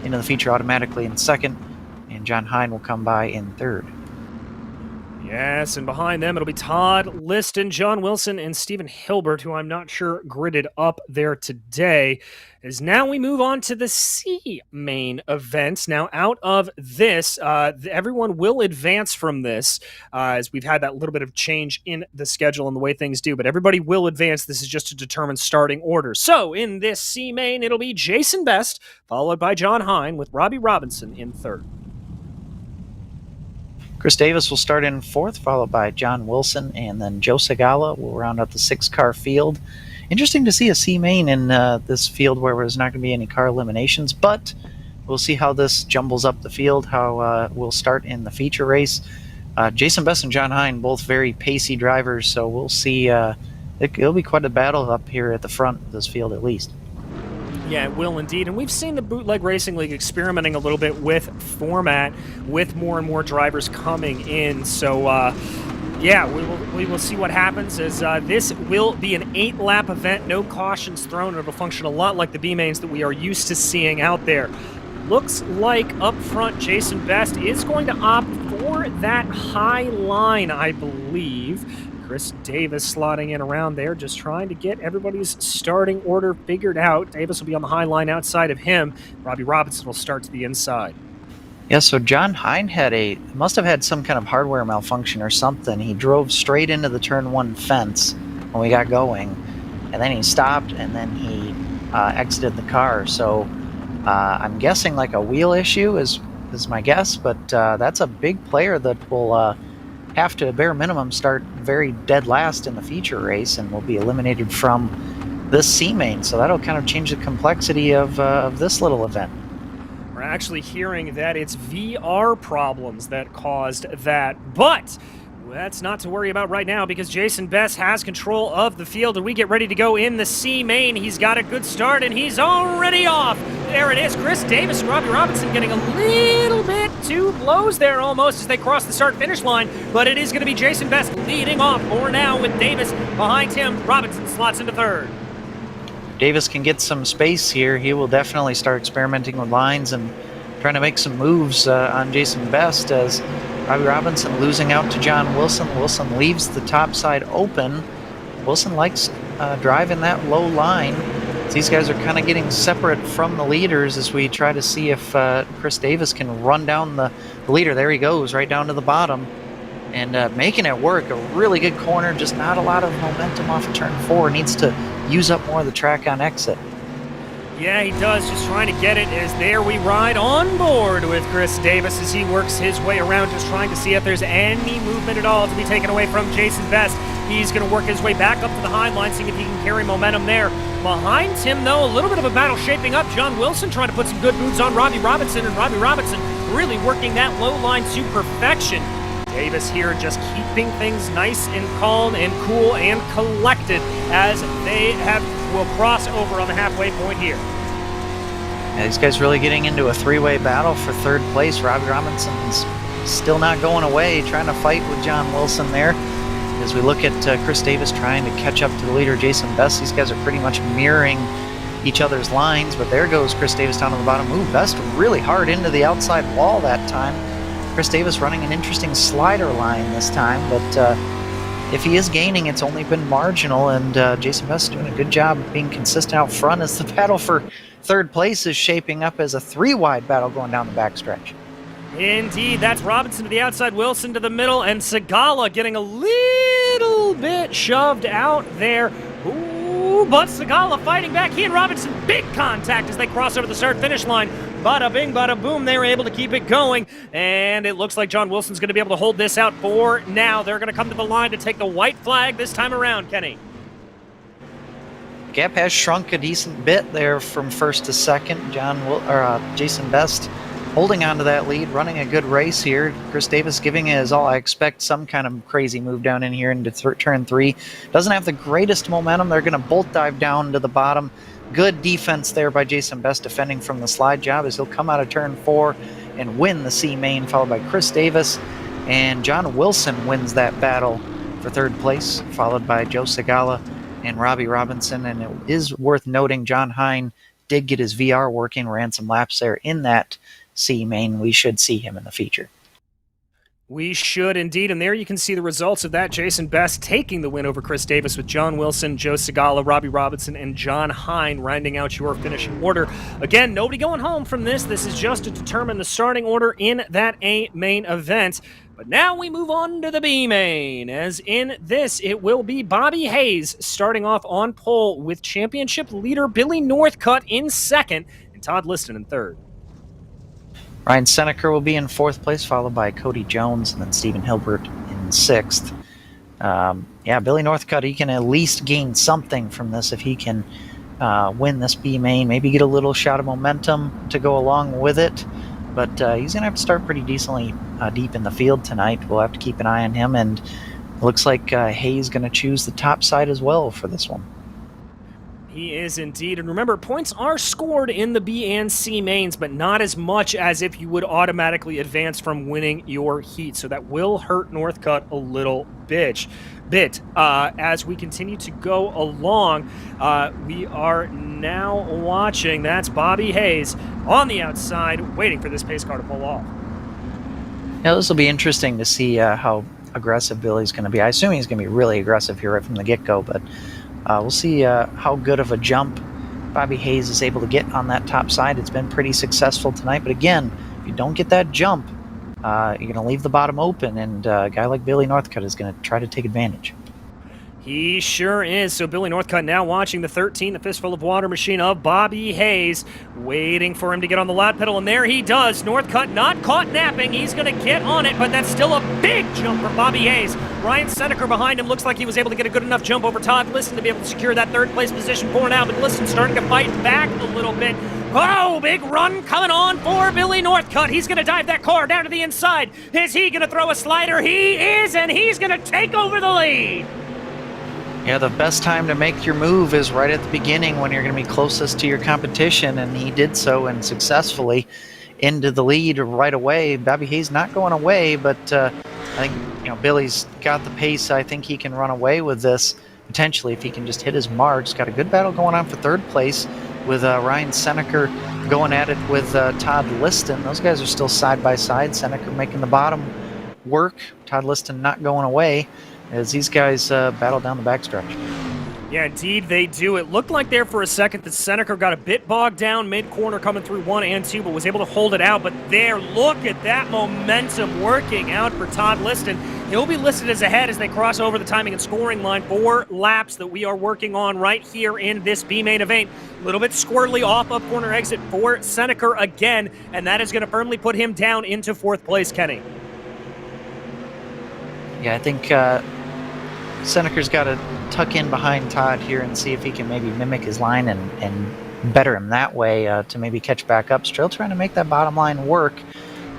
into the feature automatically in 2nd, and John Hine will come by in 3rd. Yes, and behind them it'll be Todd Liston, John Wilson, and Stephen Hilbert, who I'm not sure gridded up there today. As now we move on to the C main events. Now, out of this, everyone will advance from this, as we've had that little bit of change in the schedule and the way things do, but everybody will advance. This is just to determine starting order. So, in this C main, it'll be Jason Best, followed by John Hine, with Robbie Robinson in 3rd. Chris Davis will start in 4th, followed by John Wilson, and then Joe Segala will round out the 6-car field. Interesting to see a C main in this field where there's not going to be any car eliminations, but we'll see how this jumbles up the field, how we'll start in the feature race. Jason Best and John Hine, both very pacey drivers, so we'll see. It'll be quite a battle up here at the front of this field at least. Yeah, it will indeed. And we've seen the Bootleg Racing League experimenting a little bit with format, with more and more drivers coming in. So, yeah, we will see what happens, as this will be an 8-lap event, no cautions thrown. It'll function a lot like the B-mains that we are used to seeing out there. Looks like up front, Jason Best is going to opt for that high line, I believe. Chris Davis slotting in around there, just trying to get everybody's starting order figured out. Davis will be on the high line outside of him. Robbie Robinson will start to the inside. Yeah, so John Hine must have had some kind of hardware malfunction or something. He drove straight into the turn 1 fence when we got going, and then he stopped, and then he exited the car. So I'm guessing like a wheel issue is my guess, but that's a big player that will have to, bare minimum, start very dead last in the feature race and will be eliminated from this C main. So that'll kind of change the complexity of this little event. We're actually hearing that it's VR problems that caused that, but that's not to worry about right now because Jason Best has control of the field, and we get ready to go in the C main. He's got a good start, and he's already off. There it is. Chris Davis and Robbie Robinson getting a little bit too close there almost as they cross the start-finish line, but it is going to be Jason Best leading off for now with Davis behind him. Robinson slots into 3rd. Davis can get some space here. He will definitely start experimenting with lines and trying to make some moves on Jason Best, as Robbie Robinson losing out to John Wilson. Wilson leaves the top side open. Wilson likes driving that low line. These guys are kind of getting separate from the leaders as we try to see if Chris Davis can run down the leader. There he goes, right down to the bottom, and making it work. A really good corner, just not a lot of momentum off of turn 4. Needs to use up more of the track on exit. Yeah, he does, just trying to get it, as there we ride on board with Chris Davis as he works his way around, just trying to see if there's any movement at all to be taken away from Jason Best. He's going to work his way back up to the high line, seeing if he can carry momentum there. Behind him, though, a little bit of a battle shaping up. John Wilson trying to put some good moves on Robbie Robinson, and Robbie Robinson really working that low line to perfection. Davis here just keeping things nice and calm and cool and collected as they will cross over on the halfway point here. Yeah, these guys really getting into a three-way battle for third place. Robbie Robinson's still not going away, trying to fight with John Wilson there. As we look at Chris Davis trying to catch up to the leader, Jason Best, these guys are pretty much mirroring each other's lines, but there goes Chris Davis down to the bottom. Ooh, Best really hard into the outside wall that time. Chris Davis running an interesting slider line this time, but if he is gaining, it's only been marginal, and Jason Best doing a good job of being consistent out front as the battle for third place is shaping up as a three-wide battle going down the backstretch. Indeed, that's Robinson to the outside, Wilson to the middle, and Segala getting a little bit shoved out there. Ooh, but Segala fighting back. He and Robinson, big contact as they cross over the start-finish line. Bada bing, bada boom, they were able to keep it going, and it looks like John Wilson's going to be able to hold this out for now. They're going to come to the line to take the white flag this time around, Kenny. Gap has shrunk a decent bit there from first to second. Jason Best holding on to that lead, running a good race here. Chris Davis giving it his all. I expect some kind of crazy move down in here into turn 3. Doesn't have the greatest momentum. They're going to bolt dive down to the bottom. Good defense there by Jason Best, defending from the slide job as he'll come out of turn 4 and win the C main, followed by Chris Davis. And John Wilson wins that battle for third place, followed by Joe Segala and Robbie Robinson. And it is worth noting John Hine did get his VR working, ran some laps there in that C main. We should see him in the feature. We should indeed, and there you can see the results of that. Jason Best taking the win over Chris Davis with John Wilson, Joe Segala, Robbie Robinson, and John Hine rounding out your finishing order. Again, nobody going home from this. This is just to determine the starting order in that A main event. But now we move on to the B main, as in this, it will be Bobby Hayes starting off on pole with championship leader Billy Northcutt in second and Todd Liston in third. Ryan Seneker will be in fourth place, followed by Cody Jones and then Stephen Hilbert in sixth. Billy Northcutt, he can at least gain something from this if he can win this B main, maybe get a little shot of momentum to go along with it. But he's going to have to start pretty decently deep in the field tonight. We'll have to keep an eye on him, and it looks like Hayes going to choose the top side as well for this one. He is indeed. And remember, points are scored in the B and C mains, but not as much as if you would automatically advance from winning your heat. So that will hurt Northcutt a little bit. As we continue to go along, we are now watching. That's Bobby Hayes on the outside, waiting for this pace car to pull off. Now, this will be interesting to see how aggressive Billy's going to be. I assume he's going to be really aggressive here right from the get-go, but we'll see how good of a jump Bobby Hayes is able to get on that top side. It's been pretty successful tonight, but again, if you don't get that jump, you're going to leave the bottom open, and a guy like Billy Northcutt is going to try to take advantage. He sure is. So Billy Northcutt now watching the 13, the fistful of water machine of Bobby Hayes, waiting for him to get on the lap pedal, and there he does. Northcutt not caught napping. He's going to get on it, but that's still a big jump for Bobby Hayes. Ryan Seneker behind him looks like he was able to get a good enough jump over Todd Liston to be able to secure that third place position for now, but Liston starting to fight back a little bit. Oh, big run coming on for Billy Northcutt. He's going to dive that car down to the inside. Is he going to throw a slider? He is, and he's going to take over the lead. Yeah, the best time to make your move is right at the beginning when you're going to be closest to your competition, and he did so and successfully into the lead right away. Bobby Hayes not going away, but I think Billy's got the pace. I think he can run away with this potentially if he can just hit his marks. Got a good battle going on for third place with Ryan Seneker going at it with Todd Liston. Those guys are still side by side. Seneker making the bottom work. Todd Liston not going away as these guys battle down the backstretch. Yeah, indeed they do. It looked like there for a second that Seneker got a bit bogged down mid-corner coming through 1 and 2, but was able to hold it out. But there, look at that momentum working out for Todd Liston. He'll be listed as ahead as they cross over the timing and scoring line. 4 laps that we are working on right here in this B main event. A little bit squirrely off up corner exit for Seneker again, and that is going to firmly put him down into 4th place, Kenny. Yeah, I think Seneca's got to tuck in behind Todd here and see if he can maybe mimic his line and better him that way to maybe catch back up. Still trying to make that bottom line work.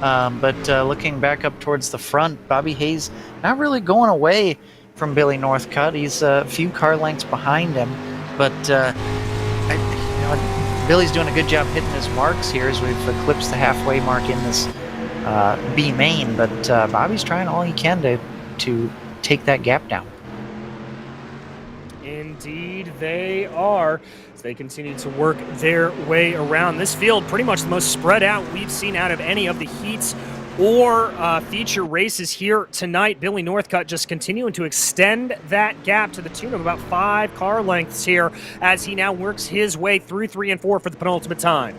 But looking back up towards the front, Bobby Hayes not really going away from Billy Northcutt. He's a few car lengths behind him, but Billy's doing a good job hitting his marks here as we've eclipsed the halfway mark in this B main. But Bobby's trying all he can to take that gap down. Indeed, they are. As they continue to work their way around this field, pretty much the most spread out we've seen out of any of the heats or feature races here tonight. Billy Northcutt just continuing to extend that gap to the tune of about 5 car lengths here as he now works his way through 3 and 4 for the penultimate time.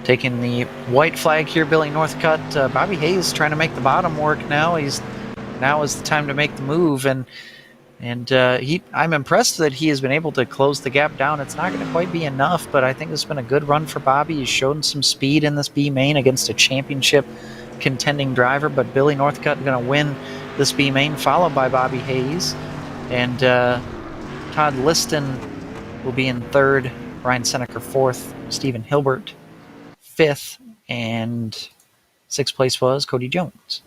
Taking the white flag here, Billy Northcutt. Bobby Hayes trying to make the bottom work now. Now is the time to make the move, and I'm impressed that he has been able to close the gap down. It's not going to quite be enough, but I think it's been a good run for Bobby. He's shown some speed in this B main against a championship contending driver, but Billy Northcutt going to win this B main, followed by Bobby Hayes, and Todd Liston will be in 3rd, Ryan Seneca 4th, Stephen Hilbert 5th, and 6th place was Cody Jones.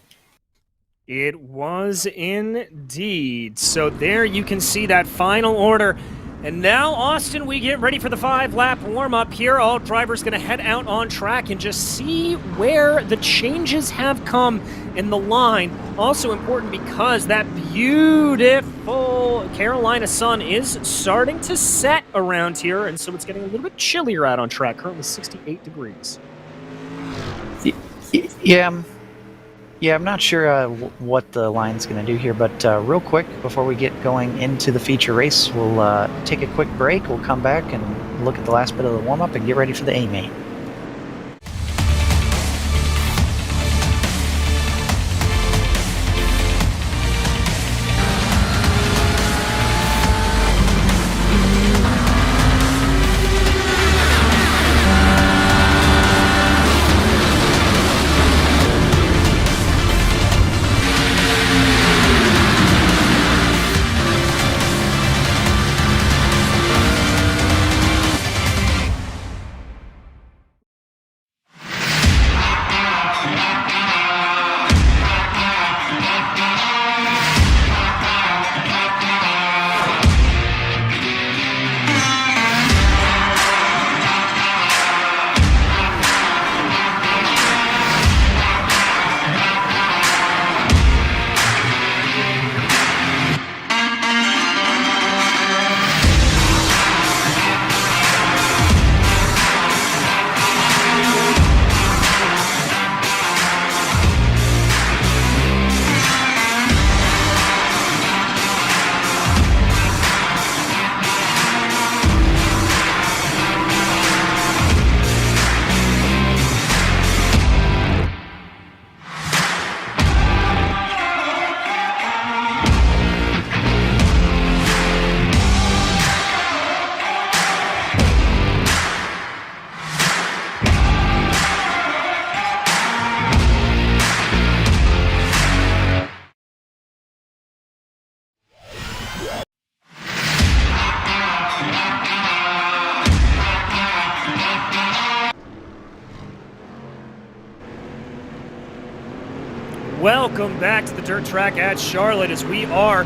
It was indeed. So there you can see that final order. And now, Austin, we get ready for the 5-lap warm-up here. All drivers going to head out on track and just see where the changes have come in the line. Also important because that beautiful Carolina sun is starting to set around here, and so it's getting a little bit chillier out on track. Currently 68 degrees. Yeah, I'm not sure what the line's going to do here, but real quick, before we get going into the feature race, we'll take a quick break. We'll come back and look at the last bit of the warm-up and get ready for the A main. Welcome back to the dirt track at Charlotte as we are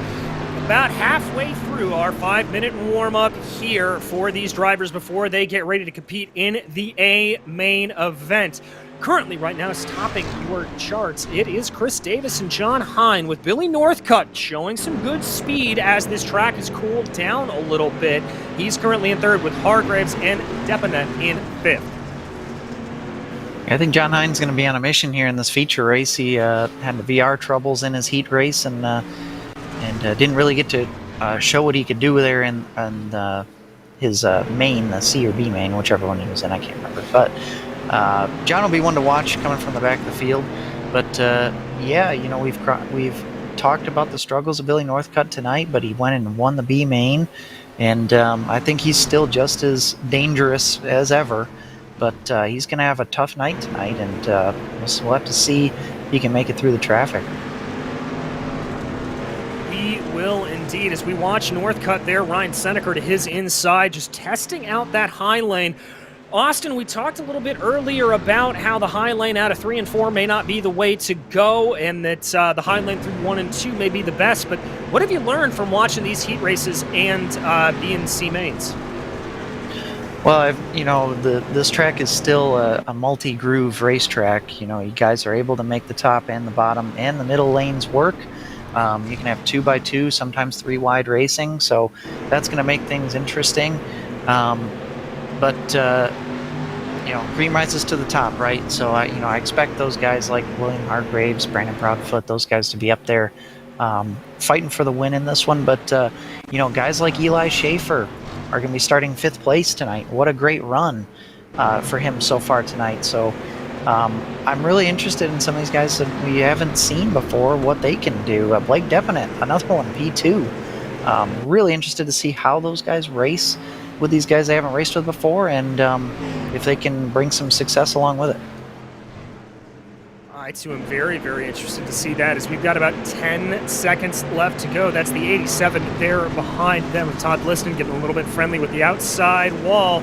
about halfway through our 5-minute warm-up here for these drivers before they get ready to compete in the A main event. Currently, right now, topping your charts, it is Chris Davis and John Hine with Billy Northcutt showing some good speed as this track has cooled down a little bit. He's currently in 3rd with Hargraves and Depanet in 5th. I think John Hine's going to be on a mission here in this feature race. He had the VR troubles in his heat race and didn't really get to show what he could do there in his main, the C or B main, whichever one he was in, I can't remember. But John will be one to watch coming from the back of the field. But yeah, you know, we've talked about the struggles of Billy Northcutt tonight, but he went and won the B main, and I think he's still just as dangerous as ever. But he's going to have a tough night tonight, and we'll have to see if he can make it through the traffic. will indeed. As we watch Northcutt there, Ryan Seneker to his inside, just testing out that high lane. Austin, we talked a little bit earlier about how the high lane out of 3 and 4 may not be the way to go, and that the high lane through 1 and 2 may be the best. But what have you learned from watching these heat races and BNC mains? Well, this track is still a multi-groove racetrack. You guys are able to make the top and the bottom and the middle lanes work. You can have 2x2, sometimes 3 wide racing, so that's going to make things interesting. But cream rises to the top, right? So I expect those guys like William Hargraves, Brandon Proudfoot, those guys to be up there fighting for the win in this one. But guys like Eli Schaefer are going to be starting 5th place tonight. What a great run for him so far tonight. So I'm really interested in some of these guys that we haven't seen before, what they can do. Blake Deppinett, another one, P2. Really interested to see how those guys race with these guys they haven't raced with before, and if they can bring some success along with it. I too am very, very interested to see that, as we've got about 10 seconds left to go. That's the 87 there behind them, with Todd Liston getting a little bit friendly with the outside wall.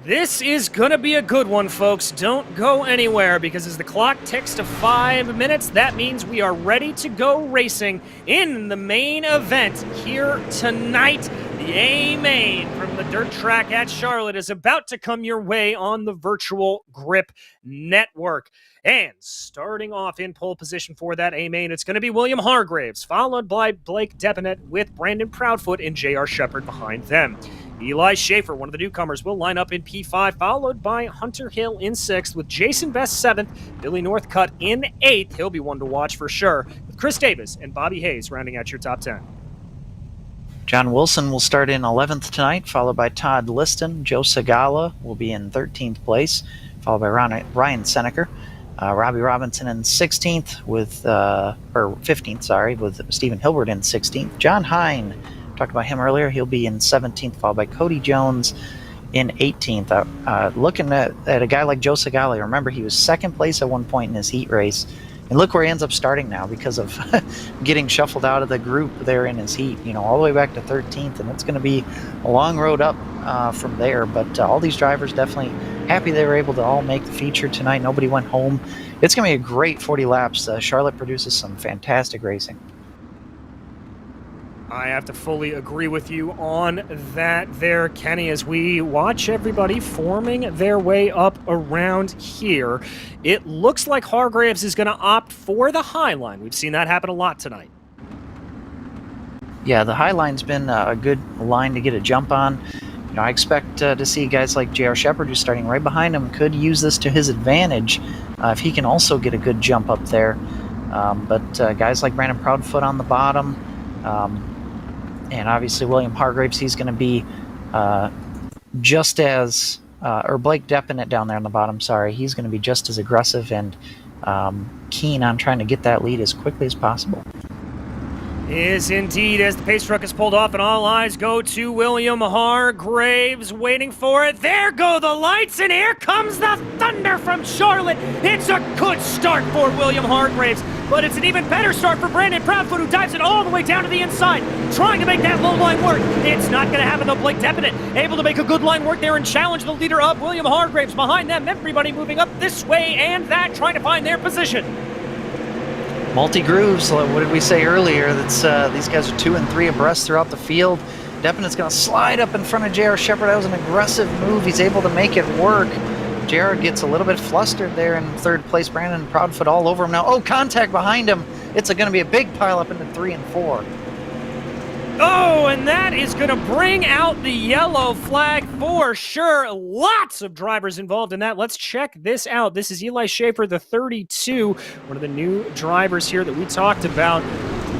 This is going to be a good one, folks. Don't go anywhere, because as the clock ticks to 5 minutes, that means we are ready to go racing in the main event here tonight. The A-Main from the dirt track at Charlotte is about to come your way on the Virtual Grip Network. And starting off in pole position for that A-Main, it's going to be William Hargraves, followed by Blake Deppinett with Brandon Proudfoot and J.R. Shepard behind them. Eli Schaefer, one of the newcomers, will line up in P5, followed by Hunter Hill in 6th, with Jason Best 7th, Billy Northcutt in 8th. He'll be one to watch for sure, with Chris Davis and Bobby Hayes rounding out your top 10. John Wilson will start in 11th tonight, followed by Todd Liston. Joe Segala will be in 13th place, followed by Ryan Seneker. Robbie Robinson in 16th or 15th, sorry, with Stephen Hilbert in 16th. John Hine, talked about him earlier, he'll be in 17th, followed by Cody Jones in 18th. Looking at a guy like Joe Segala, remember he was 2nd place at one point in his heat race, and look where he ends up starting now because of getting shuffled out of the group there in his heat, all the way back to 13th, and it's going to be a long road up from there. But all these drivers definitely happy they were able to all make the feature tonight. Nobody went home. It's going to be a great 40 laps. Charlotte produces some fantastic racing. I have to fully agree with you on that there, Kenny, as we watch everybody forming their way up around here. It looks like Hargraves is going to opt for the high line. We've seen that happen a lot tonight. Yeah, the high line's been a good line to get a jump on. I expect to see guys like J.R. Shepard, who's starting right behind him, could use this to his advantage if he can also get a good jump up there. But guys like Brandon Proudfoot on the bottom, and obviously William Hargraves, he's going to be just as, or Blake Deppinett down there on the bottom, sorry, he's going to be just as aggressive and keen on trying to get that lead as quickly as possible. Is indeed, as the pace truck is pulled off and all eyes go to William Hargraves, waiting for it. There go the lights, and here comes the thunder from Charlotte. It's a good start for William Hargraves, but it's an even better start for Brandon Proudfoot, who dives it all the way down to the inside, trying to make that low line work. It's not going to happen, though. Blake Deppinett able to make a good line work there and challenge the leader of William Hargraves. Behind them, everybody moving up this way and that, trying to find their position. Multi-grooves, what did we say earlier? That's these guys are 2 and 3 abreast throughout the field. Deppinett's going to slide up in front of J.R. Shepard. That was an aggressive move. He's able to make it work. J.R. gets a little bit flustered there in 3rd place. Brandon Proudfoot all over him now. Oh, contact behind him. It's going to be a big pile up into 3 and 4. Oh, and that is going to bring out the yellow flag for sure. Lots of drivers involved in that. Let's check this out. This is Eli Schaefer, the 32, one of the new drivers here that we talked about.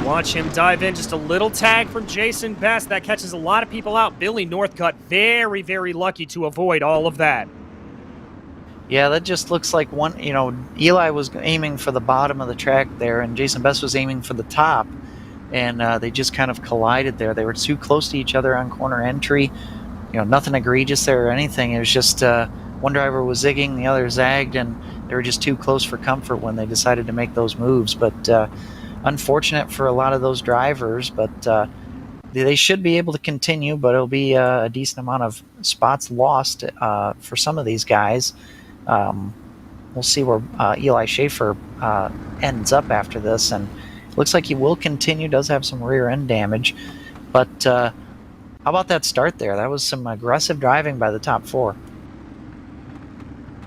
Watch him dive in. Just a little tag from Jason Best. That catches a lot of people out. Billy Northcutt, very, very lucky to avoid all of that. Yeah, that just looks like one, Eli was aiming for the bottom of the track there, and Jason Best was aiming for the top. And they just kind of collided there. They were too close to each other on corner entry. Nothing egregious there or anything. It was just one driver was zigging, the other zagged, and they were just too close for comfort when they decided to make those moves. But unfortunate for a lot of those drivers, but they should be able to continue, but it'll be a decent amount of spots lost for some of these guys. We'll see where Eli Schaefer ends up after this, and it looks like he will continue, does have some rear end damage, but how about that start there? That was some aggressive driving by the top four.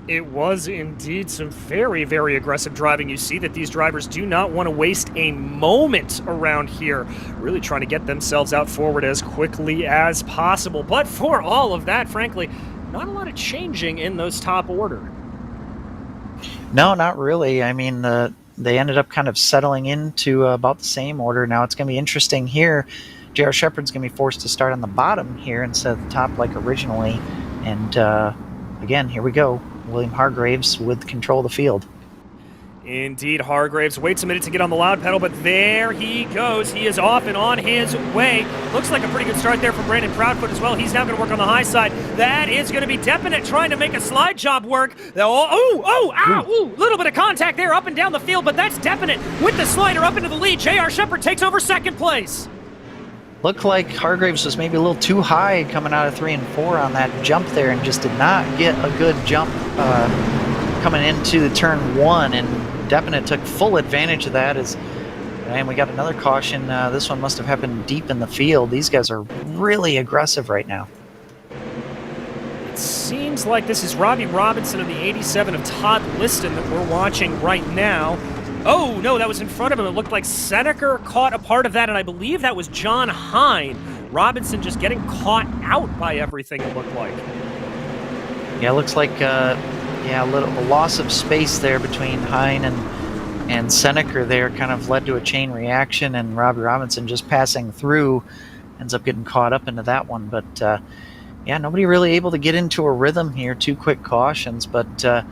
It was indeed some very, very aggressive driving. You see that these drivers do not want to waste a moment around here, really trying to get themselves out forward as quickly as possible. But for all of that, frankly, not a lot of changing in those top order. No, not really. I mean, they ended up kind of settling into about the same order. Now it's going to be interesting here. J.R. Shepard's going to be forced to start on the bottom here instead of the top like originally. And again, here we go. William Hargraves with control of the field. Indeed, Hargraves waits a minute to get on the loud pedal, but there he goes. He is off and on his way. Looks like a pretty good start there from Brandon Proudfoot as well. He's now going to work on the high side. That is going to be Definite trying to make a slide job work. Little bit of contact there up and down the field, but that's Definite with the slider up into the lead. J.R. Shepard takes over second place. Looked like Hargraves was maybe a little too high coming out of 3 and 4 on that jump there and just did not get a good jump coming into the turn 1, and Definite took full advantage of that. And we got another caution. This one must have happened deep in the field. These guys are really aggressive right now. It seems like this is Robbie Robinson of the 87 of Todd Liston that we're watching right now. Oh, no, that was in front of him. It looked like Seneca caught a part of that, and I believe that was John Hine. Robinson just getting caught out by everything, it looked like. Yeah, it looks like a loss of space there between Hine and Seneca there kind of led to a chain reaction, and Robbie Robinson just passing through ends up getting caught up into that one. But, nobody really able to get into a rhythm here. 2 quick cautions, but...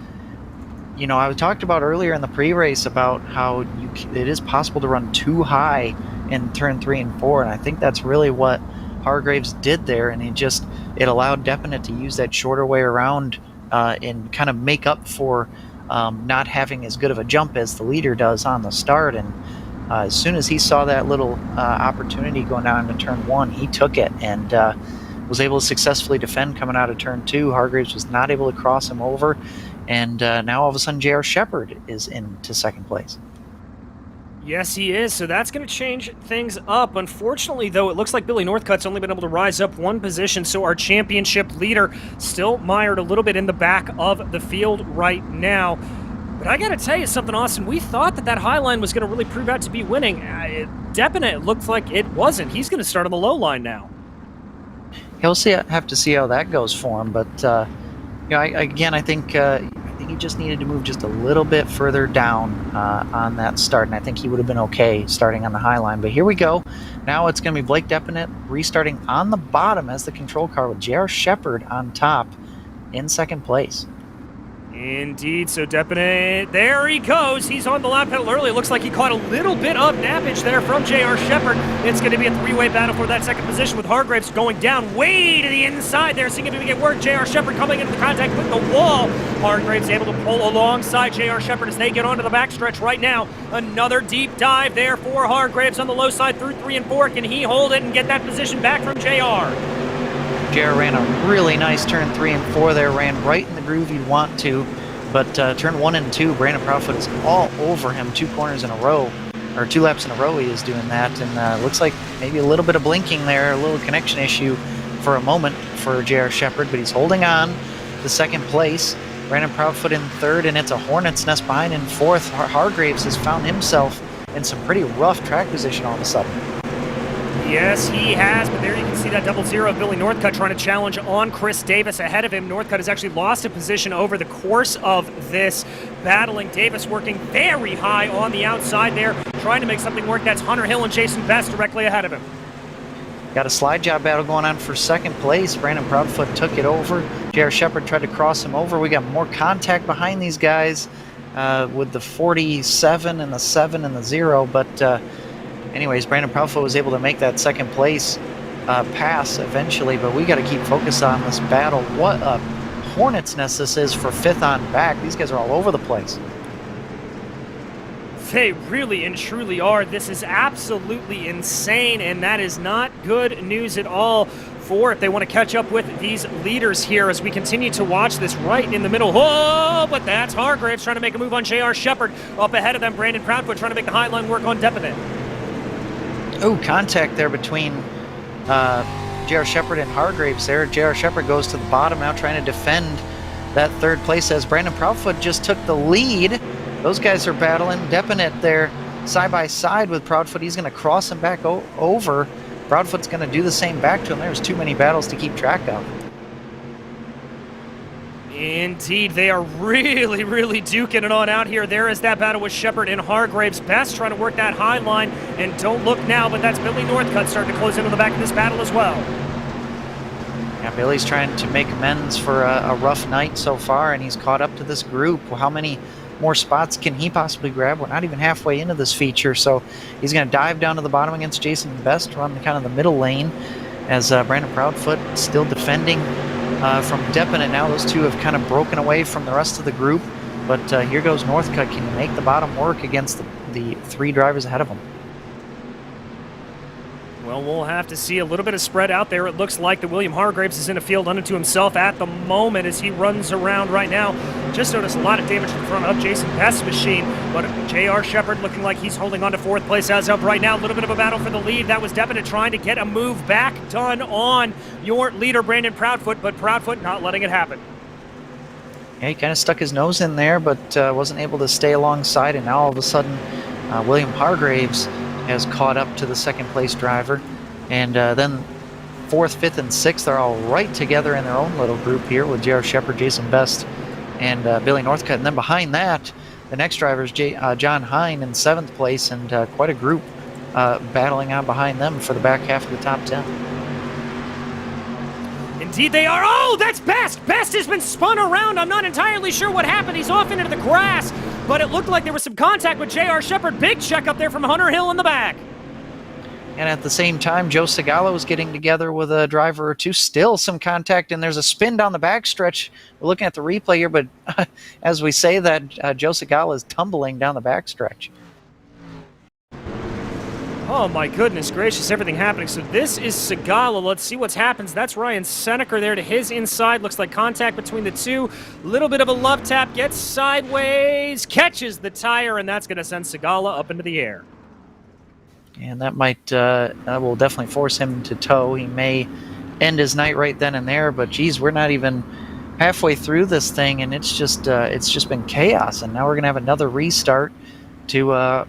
I talked about earlier in the pre-race about how it is possible to run too high in turn 3 and 4, and I think that's really what Hargraves did there, and it allowed Definite to use that shorter way around and kind of make up for not having as good of a jump as the leader does on the start. And as soon as he saw that little opportunity going down into turn 1, he took it and was able to successfully defend coming out of turn 2. Hargraves was not able to cross him over. And now all of a sudden J.R. Shepard is into second place. Yes, he is. So that's going to change things up. Unfortunately, though, it looks like Billy Northcutt's only been able to rise up 1 position. So our championship leader still mired a little bit in the back of the field right now. But I got to tell you something, Austin. We thought that high line was going to really prove out to be winning. Definite looked like it wasn't. He's going to start on the low line now. Yeah, we'll have to see how that goes for him. But, I think he just needed to move just a little bit further down on that start, and I think he would have been okay starting on the high line. But here we go. Now it's going to be Blake Definite restarting on the bottom as the control car with J.R. Shepard on top in second place. Indeed, so Definite, there he goes. He's on the lap pedal early. It looks like he caught a little bit of nappage there from J.R. Shepard. It's going to be a 3-way battle for that second position with Hargraves going down way to the inside there, seeing if he can get work. J.R. Shepard coming into contact with the wall. Hargraves able to pull alongside J.R. Shepard as they get onto the backstretch right now. Another deep dive there for Hargraves on the low side through 3 and 4. Can he hold it and get that position back from J.R.? J.R. ran a really nice turn 3 and 4 there, ran right in the groove you'd want to, but turn 1 and 2, Brandon Proudfoot is all over him 2 corners in a row, or 2 laps in a row he is doing that, and looks like maybe a little bit of blinking there, a little connection issue for a moment for J.R. Shepard, but he's holding on to second place. Brandon Proudfoot in third, and it's a hornet's nest behind in fourth. Hargraves has found himself in some pretty rough track position all of a sudden. Yes, he has, but there you can see that 0-0 of Billy Northcutt trying to challenge on Chris Davis ahead of him. Northcutt has actually lost a position over the course of this, battling Davis working very high on the outside there, trying to make something work. That's Hunter Hill and Jason Best directly ahead of him. Got a slide job battle going on for second place. Brandon Proudfoot took it over. J.R. Shepard tried to cross him over. We got more contact behind these guys with the 47 and the 7 and the 0, but anyways, Brandon Proudfoot was able to make that second place pass eventually, but we got to keep focused on this battle. What a hornet's nest this is for 5th on back. These guys are all over the place. They really and truly are. This is absolutely insane, and that is not good news at all for if they want to catch up with these leaders here as we continue to watch this right in the middle. Oh, but that's Hargraves trying to make a move on J.R. Shepard. Up ahead of them, Brandon Proudfoot trying to make the high line work on Depenit. Oh, contact there between J.R. Shepard and Hargraves there. J.R. Shepard goes to the bottom now trying to defend that third place as Brandon Proudfoot just took the lead. Those guys are battling. Depenit there side by side with Proudfoot. He's going to cross him back over. Proudfoot's going to do the same back to him. There's too many battles to keep track of. Indeed, they are really, really duking it on out here. There is that battle with Shepard and Hargraves. Best trying to work that high line, and don't look now, but that's Billy Northcutt starting to close in on the back of this battle as well. Yeah, Billy's trying to make amends for a rough night so far, and he's caught up to this group. How many more spots can he possibly grab? We're not even halfway into this feature, so he's going to dive down to the bottom against Jason Best, run kind of the middle lane, as Brandon Proudfoot still defending from Depenit now. Those two have kind of broken away from the rest of the group, but here goes Northcutt. Can he make the bottom work against the three drivers ahead of him? Well, we'll have to see a little bit of spread out there. It looks like that William Hargraves is in a field unto himself at the moment as he runs around right now. Just noticed a lot of damage in front of Jason Best's machine, but J.R. Shepard looking like he's holding on to fourth place as of right now. A little bit of a battle for the lead. That was Depenit trying to get a move back done on your leader, Brandon Proudfoot, but Proudfoot not letting it happen. Yeah, he kind of stuck his nose in there, but wasn't able to stay alongside, and now all of a sudden William Hargraves has caught up to the second place driver, and then fourth, fifth, and sixth are all right together in their own little group here with J.R. Shepard, Jason Best, and Billy Northcutt. And then behind that, the next driver is John Hine in seventh place, and quite a group battling on behind them for the back half of the top 10. Indeed they are. Oh, that's Best! Best has been spun around. I'm not entirely sure what happened. He's off into the grass, but it looked like there was some contact with J.R. Shepard. Big check up there from Hunter Hill in the back. And at the same time, Joe Segala was getting together with a driver or two. Still some contact, and there's a spin down the backstretch. We're looking at the replay here, but as we say that, Joe Segala is tumbling down the backstretch. Oh my goodness gracious, everything happening. So this is Segala. Let's see what happens. That's Ryan Seneker there to his inside. Looks like contact between the two. Little bit of a love tap, gets sideways, catches the tire, and that's going to send Segala up into the air. And that will definitely force him to tow. He may end his night right then and there, but geez, we're not even halfway through this thing, and it's just been chaos. And now we're going to have another restart to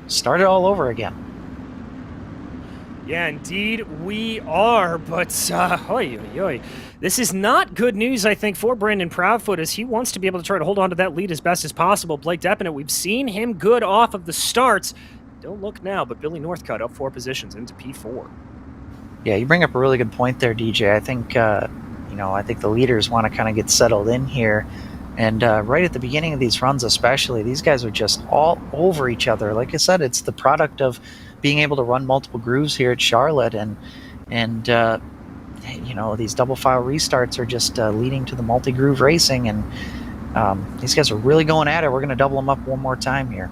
start it all over again. Yeah, indeed we are, but this is not good news, I think, for Brandon Proudfoot, as he wants to be able to try to hold on to that lead as best as possible. Blake Depenit, we've seen him good off of the starts. Don't look now, but Billy Northcutt up 4 positions into P4. Yeah, you bring up a really good point there, DJ. I think I think the leaders want to kind of get settled in here. And right at the beginning of these runs especially, these guys are just all over each other. Like I said, it's the product of being able to run multiple grooves here at Charlotte, and these double file restarts are just leading to the multi-groove racing, and these guys are really going at it. We're going to double them up one more time here.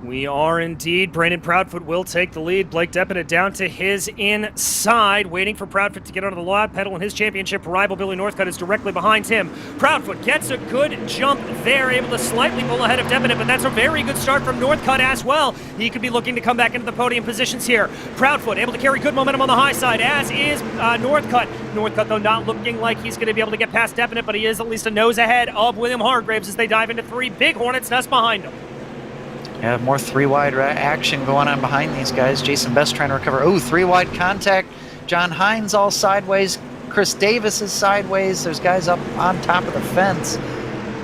We are indeed. Brandon Proudfoot will take the lead. Blake Depenit down to his inside, waiting for Proudfoot to get onto the lap pedal, and his championship rival Billy Northcutt is directly behind him. Proudfoot gets a good jump there, able to slightly pull ahead of Depenit, but that's a very good start from Northcutt as well. He could be looking to come back into the podium positions here. Proudfoot able to carry good momentum on the high side, as is Northcutt. Northcutt, though, not looking like he's going to be able to get past Depenit, but he is at least a nose ahead of William Hargraves as they dive into 3. Big Hornet's Nest behind him. Yeah, more 3-wide action going on behind these guys. Jason Best trying to recover. Oh, 3-wide contact. John Hines all sideways. Chris Davis is sideways. There's guys up on top of the fence.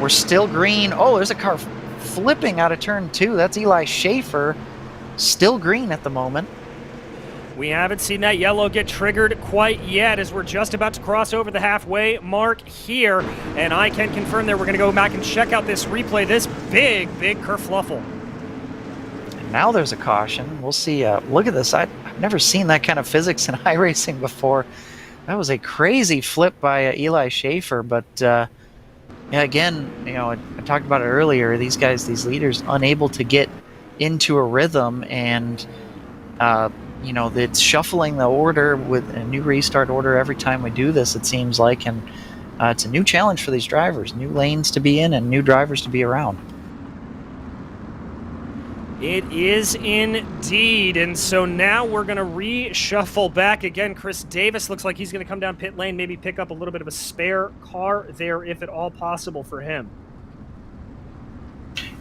We're still green. Oh, there's a car flipping out of turn 2. That's Eli Schaefer. Still green at the moment. We haven't seen that yellow get triggered quite yet, as we're just about to cross over the halfway mark here. And I can confirm that we're going to go back and check out this replay. This big kerfluffle. Now there's a caution. We'll see. Look at this. I've never seen that kind of physics in iRacing before. That was a crazy flip by Eli Schaefer, but Yeah, again, I talked about it earlier. These guys, these leaders, unable to get into a rhythm, and it's shuffling the order with a new restart order every time we do this. It seems like, and it's a new challenge for these drivers, new lanes to be in, and new drivers to be around. It is indeed, and so now we're going to reshuffle back again. Chris Davis looks like he's going to come down pit lane, maybe pick up a little bit of a spare car there, if at all possible for him.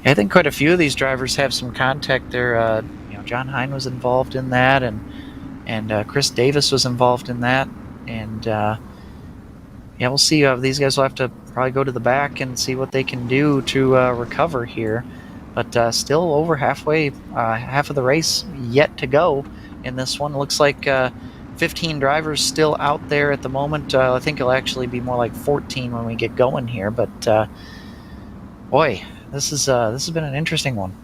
I think quite a few of these drivers have some contact there. John Hine was involved in that, and Chris Davis was involved in that, and we'll see. These guys will have to probably go to the back and see what they can do to recover here. But still over halfway, half of the race yet to go in this one. Looks like 15 drivers still out there at the moment. I think it'll actually be more like 14 when we get going here. But boy, this has been an interesting one.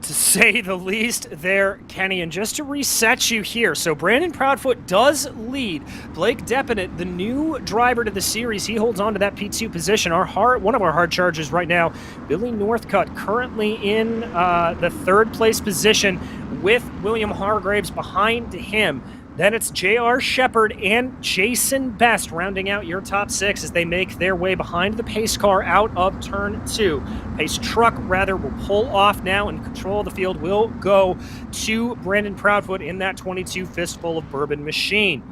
To say the least there, Kenny. And just to reset you here, so Brandon Proudfoot does lead. Blake Deppinett, the new driver to the series, he holds on to that P2 position. One of our hard chargers right now, Billy Northcutt, currently in the third place position with William Hargraves behind him. Then it's J.R. Shepard and Jason Best rounding out your top six as they make their way behind the pace car out of turn 2. Pace truck, rather, will pull off now, and control of the field will go to Brandon Proudfoot in that 22 fistful of bourbon machine.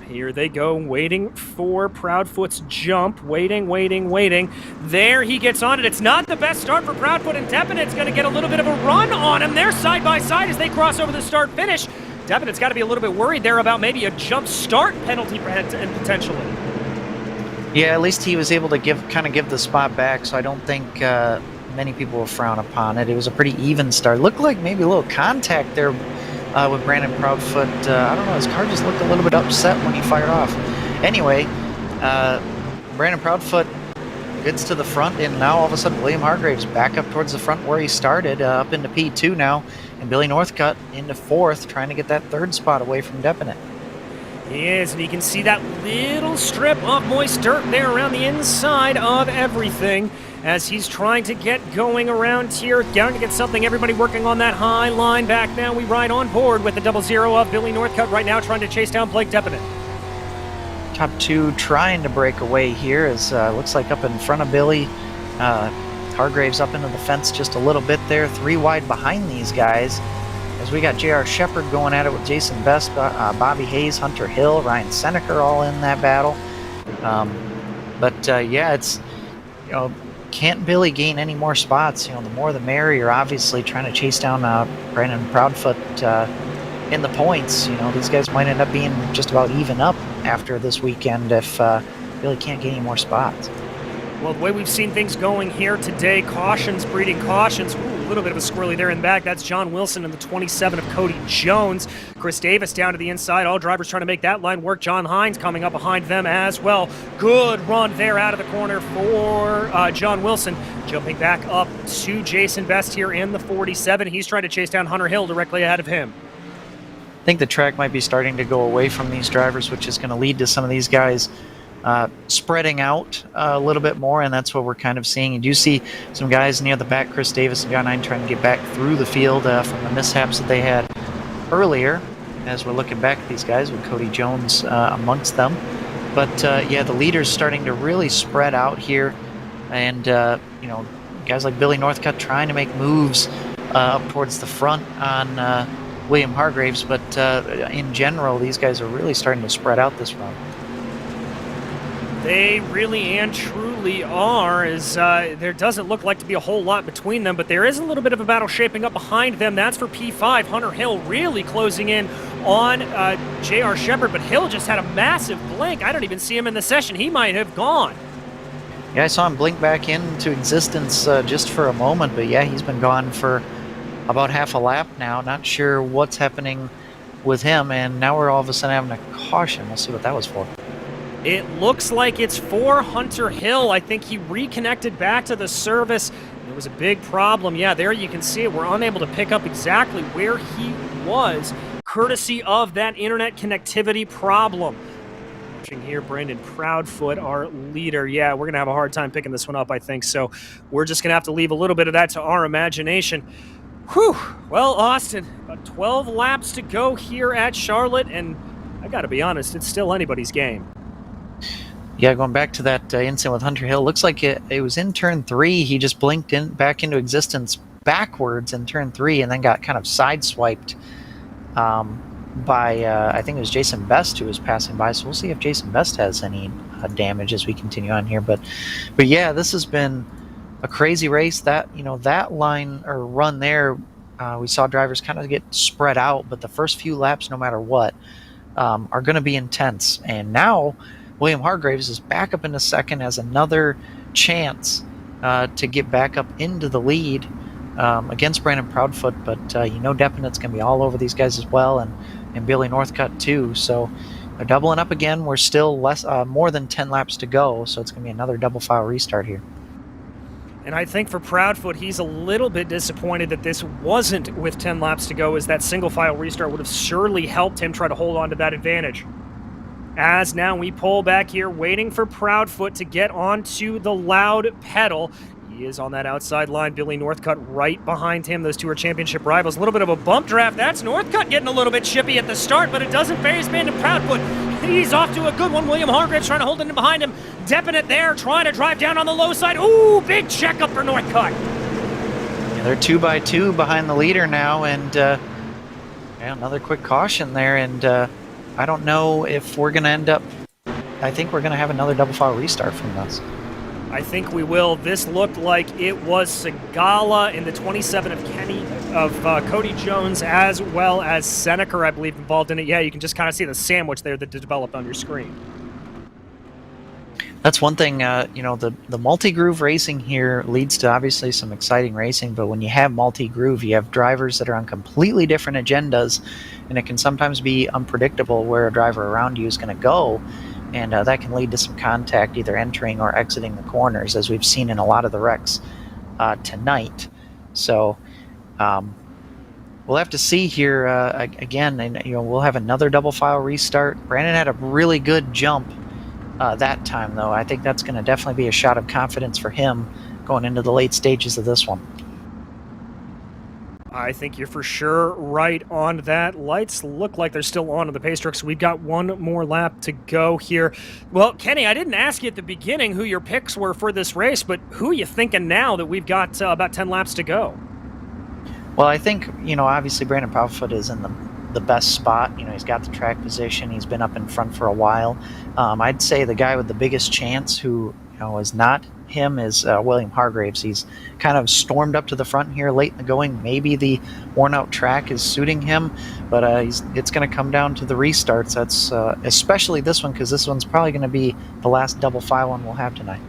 Here they go, waiting for Proudfoot's jump. Waiting. There he gets on it. It's not the best start for Proudfoot, and Deppinett's going to get a little bit of a run on him. They're side by side as they cross over the start-finish. Deppinett's got to be a little bit worried there about maybe a jump start penalty potentially. Yeah, at least he was able to give the spot back, so I don't think many people will frown upon it. It was a pretty even start. Looked like maybe a little contact there with Brandon Proudfoot. I don't know, his car just looked a little bit upset when he fired off. Anyway, Brandon Proudfoot gets to the front, and now all of a sudden William Hargraves back up towards the front where he started, up into P2 now, and Billy Northcutt into 4th, trying to get that 3rd spot away from Deppinett. He is, and you can see that little strip of moist dirt there around the inside of everything as he's trying to get going around here, down to get something. Everybody working on that high line back now. We ride on board with the 00 of Billy Northcutt right now, trying to chase down Blake Deppinett. Top 2 trying to break away here, as looks like up in front of Billy. Hargraves up into the fence just a little bit there, 3 wide behind these guys, as we got J.R. Shepard going at it with Jason Best, Bobby Hayes, Hunter Hill, Ryan Seneker all in that battle. It's, can't Billy gain any more spots? The more the merrier, obviously, trying to chase down Brandon Proudfoot in the points. These guys might end up being just about even up after this weekend if Billy can't get any more spots. Well, the way we've seen things going here today, cautions breeding cautions. Ooh, a little bit of a squirrely there in the back. That's John Wilson in the 27 of Cody Jones. Chris Davis down to the inside. All drivers trying to make that line work. John Hines coming up behind them as well. Good run there out of the corner for John Wilson. Jumping back up to Jason Best here in the 47. He's trying to chase down Hunter Hill directly ahead of him. I think the track might be starting to go away from these drivers, which is going to lead to some of these guys spreading out a little bit more, and that's what we're kind of seeing. You do see some guys near the back, Chris Davis and John Hine, trying to get back through the field from the mishaps that they had earlier, as we're looking back at these guys with Cody Jones amongst them. But the leaders starting to really spread out here, and guys like Billy Northcutt trying to make moves up towards the front on William Hargraves, but in general, these guys are really starting to spread out this run. They really and truly are, as there doesn't look like to be a whole lot between them, but there is a little bit of a battle shaping up behind them. That's for P5. Hunter Hill really closing in on J.R. Shepard, but Hill just had a massive blink. I don't even see him in the session. He might have gone. Yeah, I saw him blink back into existence just for a moment, but yeah, he's been gone for about half a lap now. Not sure what's happening with him, and now we're all of a sudden having a caution. We'll see what that was for. It looks like it's for Hunter Hill. I think he reconnected back to the service. It was a big problem. Yeah, there you can see it. We're unable to pick up exactly where he was, courtesy of that internet connectivity problem. Here, Brandon Proudfoot, our leader. Yeah, we're going to have a hard time picking this one up, I think. So we're just going to have to leave a little bit of that to our imagination. Whew. Well, Austin, about 12 laps to go here at Charlotte, and I got to be honest, it's still anybody's game. Yeah, going back to that incident with Hunter Hill, looks like it was in turn 3. He just blinked back into existence backwards in turn 3 and then got kind of sideswiped by, I think it was Jason Best who was passing by. So we'll see if Jason Best has any damage as we continue on here. But yeah, this has been a crazy race. That that line or run there, we saw drivers kind of get spread out, but the first few laps, no matter what, are going to be intense. And now William Hargraves is back up into second, has another chance to get back up into the lead against Brandon Proudfoot. But Deppinet's going to be all over these guys as well, and Billy Northcutt too. So they're doubling up again. We're still more than 10 laps to go, so it's going to be another double file restart here. And I think for Proudfoot, he's a little bit disappointed that this wasn't with 10 laps to go, as that single file restart would have surely helped him try to hold on to that advantage. As now we pull back here, waiting for Proudfoot to get onto the loud pedal. He is on that outside line. Billy Northcutt right behind him. Those two are championship rivals. A little bit of a bump draft. That's Northcutt getting a little bit chippy at the start, but it doesn't phase Brandon Proudfoot. He's off to a good one. William Hargraves trying to hold him behind him. Deppinet there, trying to drive down on the low side. Ooh, big checkup for Northcutt. Yeah, they're 2 by 2 behind the leader now, and another quick caution there, and I don't know if we're going to end up... I think we're going to have another double file restart from this. I think we will. This looked like it was Segala in the 27 of Cody Jones, as well as Seneca, I believe, involved in it. Yeah, you can just kind of see the sandwich there that developed on your screen. That's one thing, the multi-groove racing here leads to obviously some exciting racing, but when you have multi-groove, you have drivers that are on completely different agendas, and it can sometimes be unpredictable where a driver around you is going to go, and that can lead to some contact either entering or exiting the corners, as we've seen in a lot of the wrecks tonight. So we'll have to see here again, and we'll have another double file restart. Brandon had a really good jump that time, though. I think that's going to definitely be a shot of confidence for him going into the late stages of this one. I think you're for sure right on that. Lights look like they're still on the pace truck, so we've got one more lap to go here. Well, Kenny, I didn't ask you at the beginning who your picks were for this race, but who are you thinking now that we've got about 10 laps to go? Well, I think, obviously Brandon Proudfoot is in the best spot. He's got the track position. He's been up in front for a while. I'd say the guy with the biggest chance who is not him is William Hargraves. He's kind of stormed up to the front here late in the going. Maybe the worn out track is suiting him, but it's going to come down to the restarts. That's especially this one, because this one's probably going to be the last double file one we'll have tonight.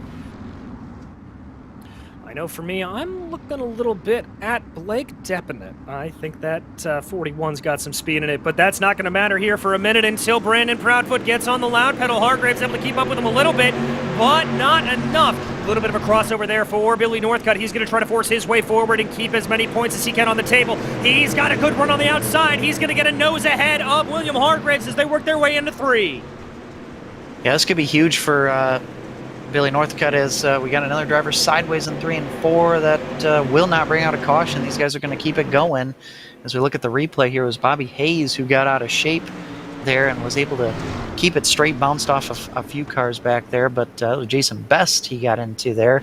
I know for me, I'm looking a little bit at Blake Deppinet. I think that 41's got some speed in it, but that's not going to matter here for a minute until Brandon Proudfoot gets on the loud pedal. Hargraves able to keep up with him a little bit, but not enough. A little bit of a crossover there for Billy Northcutt. He's going to try to force his way forward and keep as many points as he can on the table. He's got a good run on the outside. He's going to get a nose ahead of William Hargraves as they work their way into 3. Yeah, this could be huge for Billy Northcutt, as we got another driver sideways in 3 and 4 that will not bring out a caution. These guys are going to keep it going. As we look at the replay here, it was Bobby Hayes who got out of shape there and was able to keep it straight, bounced off a few cars back there, but it was Jason Best he got into there,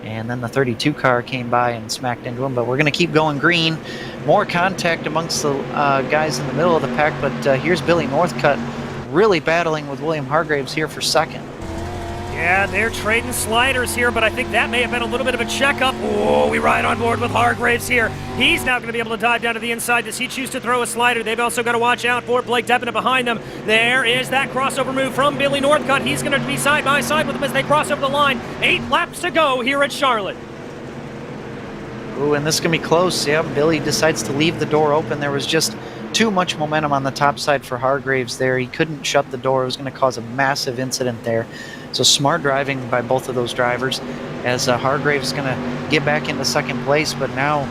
and then the 32 car came by and smacked into him. But we're going to keep going green. More contact amongst the guys in the middle of the pack, but here's Billy Northcutt really battling with William Hargraves here for second. Yeah, they're trading sliders here, but I think that may have been a little bit of a checkup. Oh, we ride on board with Hargraves here. He's now going to be able to dive down to the inside. Does he choose to throw a slider? They've also got to watch out for Blake Deppinet behind them. There is that crossover move from Billy Northcutt. He's going to be side by side with him as they cross over the line. 8 laps to go here at Charlotte. Ooh, and this is going to be close. Yeah, Billy decides to leave the door open. There was just too much momentum on the top side for Hargraves there. He couldn't shut the door. It was going to cause a massive incident there. So smart driving by both of those drivers, as Hargraves is going to get back into second place, but now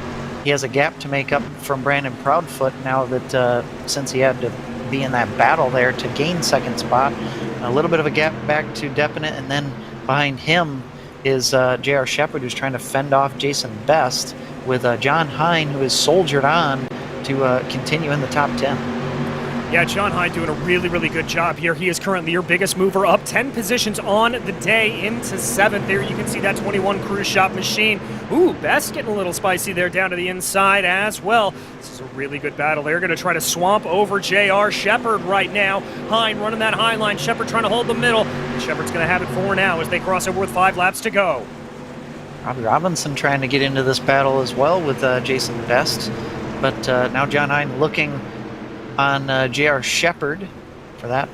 he has a gap to make up from Brandon Proudfoot now that since he had to be in that battle there to gain second spot. A little bit of a gap back to Definite, and then behind him is J.R. Shepard, who's trying to fend off Jason Best, with John Hine, who is soldiered on to continue in the top 10. Yeah, John Hyde doing a really, really good job here. He is currently your biggest mover, up 10 positions on the day into 7th. There you can see that 21 Cruise Shop machine. Ooh, Best getting a little spicy there down to the inside as well. This is a really good battle. They're going to try to swamp over J.R. Shepard right now. Hine running that high line. Shepard trying to hold the middle. Shepard's going to have it for now as they cross over with 5 laps to go. Robbie Robinson trying to get into this battle as well with Jason Best. But now John Hine looking on J.R. Shepard for that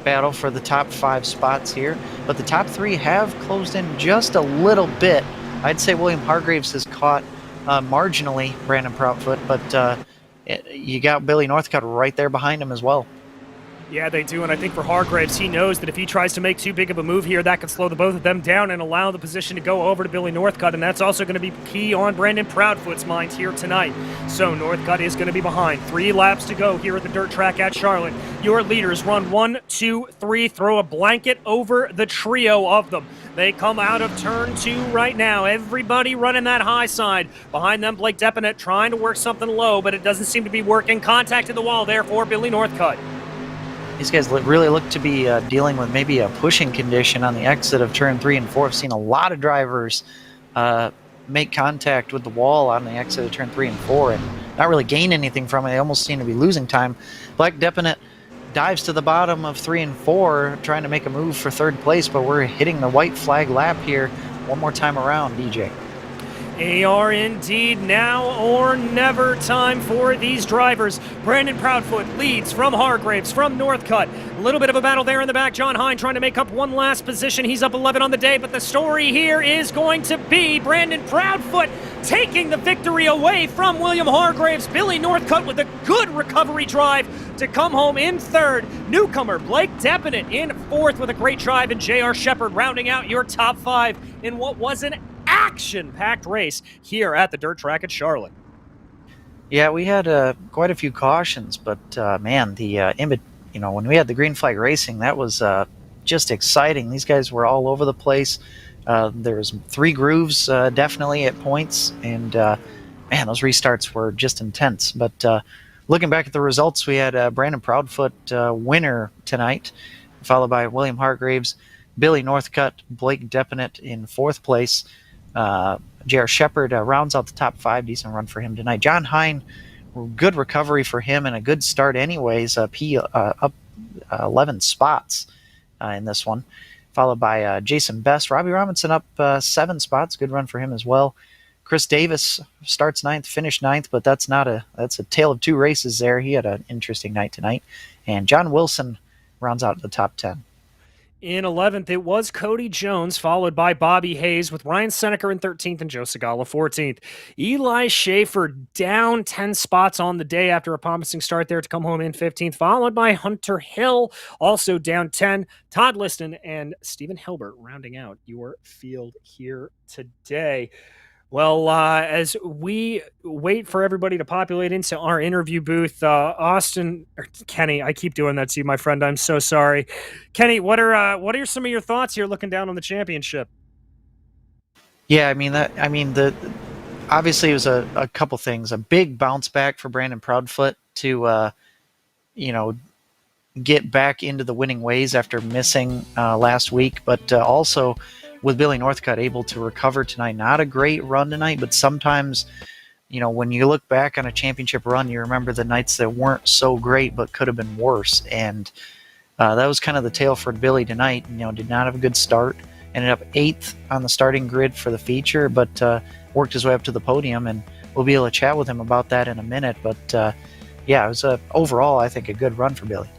battle for the top 5 spots here. But the top 3 have closed in just a little bit. I'd say William Hargraves has caught marginally Brandon Proudfoot, but you got Billy Northcutt right there behind him as well. Yeah, they do, and I think for Hargraves, he knows that if he tries to make too big of a move here, that could slow the both of them down and allow the position to go over to Billy Northcutt, and that's also going to be key on Brandon Proudfoot's mind here tonight. So Northcutt is going to be behind. 3 laps to go here at the dirt track at Charlotte. Your leaders run 1, 2, 3, throw a blanket over the trio of them. They come out of turn 2 right now. Everybody running that high side. Behind them, Blake Depinet trying to work something low, but it doesn't seem to be working. Contact at the wall there for Billy Northcutt. These guys really look to be dealing with maybe a pushing condition on the exit of turn 3 and 4. I've seen a lot of drivers make contact with the wall on the exit of turn 3 and 4 and not really gain anything from it. They almost seem to be losing time. Black Depinet dives to the bottom of 3 and 4, trying to make a move for 3rd place, but we're hitting the white flag lap here one more time around, DJ. They are indeed now or never time for these drivers. Brandon Proudfoot leads from Hargraves, from Northcutt. A little bit of a battle there in the back. John Hine trying to make up one last position. He's up 11 on the day, but the story here is going to be Brandon Proudfoot taking the victory away from William Hargraves. Billy Northcutt with a good recovery drive to come home in 3rd. Newcomer Blake Depinet in 4th with a great drive, and J.R. Shepard rounding out your top 5 in what was an action-packed race here at the dirt track at Charlotte. Yeah, we had quite a few cautions, but man, when we had the green flag racing, that was just exciting. These guys were all over the place. There was 3 grooves definitely at points, and man, those restarts were just intense. But looking back at the results, we had Brandon Proudfoot winner tonight, followed by William Hargraves, Billy Northcutt, Blake Depinet in 4th place. J.R. Shepard rounds out the top 5. Decent run for him tonight. John Hine, good recovery for him and a good start anyways. Up 11 spots in this one, followed by Jason Best. Robbie Robinson up 7 spots. Good run for him as well. Chris Davis starts 9th, finished 9th, but that's a tale of 2 races there. He had an interesting night tonight. And John Wilson rounds out the top 10. In 11th, it was Cody Jones, followed by Bobby Hayes, with Ryan Seneca in 13th and Joe Segala 14th. Eli Schaefer down 10 spots on the day after a promising start there to come home in 15th, followed by Hunter Hill, also down 10. Todd Liston and Stephen Hilbert rounding out your field here today. Well, as we wait for everybody to populate into our interview booth, Kenny, I keep doing that to you, my friend. I'm so sorry. Kenny, what are some of your thoughts here looking down on the championship? Yeah, obviously it was a couple things. A big bounce back for Brandon Proudfoot to, get back into the winning ways after missing last week, but also with Billy Northcutt able to recover tonight. Not a great run tonight, but sometimes, when you look back on a championship run, you remember the nights that weren't so great but could have been worse. And that was kind of the tale for Billy tonight. Did not have a good start. Ended up 8th on the starting grid for the feature, but worked his way up to the podium, and we'll be able to chat with him about that in a minute. But yeah, it was overall, I think, a good run for Billy.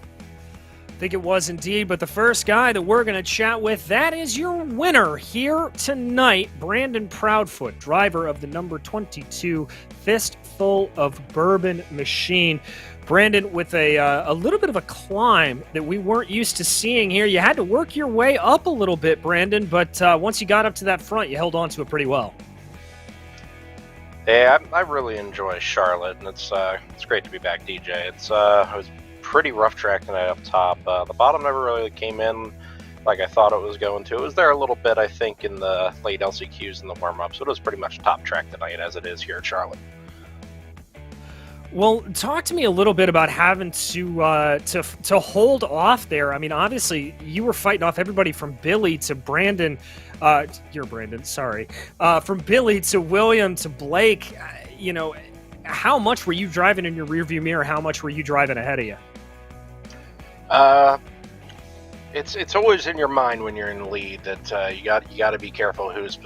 I think it was indeed, but the first guy that we're going to chat with, that is your winner here tonight, Brandon Proudfoot, driver of the number 22 Fistful of Bourbon machine. Brandon, with a little bit of a climb that we weren't used to seeing here. You had to work your way up a little bit, Brandon, but once you got up to that front, you held on to it pretty well. Yeah, I really enjoy Charlotte, and it's great to be back, DJ. I was pretty rough track tonight up top. The bottom never really came in like I thought it was going to. It was there a little bit, I think, in the late LCQs and the warm-up, so it was pretty much top track tonight as it is here at Charlotte. Well, talk to me a little bit about having to hold off there. I mean, obviously, you were fighting off everybody from Billy to Brandon. You're Brandon, sorry. From Billy to William to Blake. How much were you driving in your rearview mirror? How much were you driving ahead of you? It's always in your mind when you're in the lead that you got to be careful who's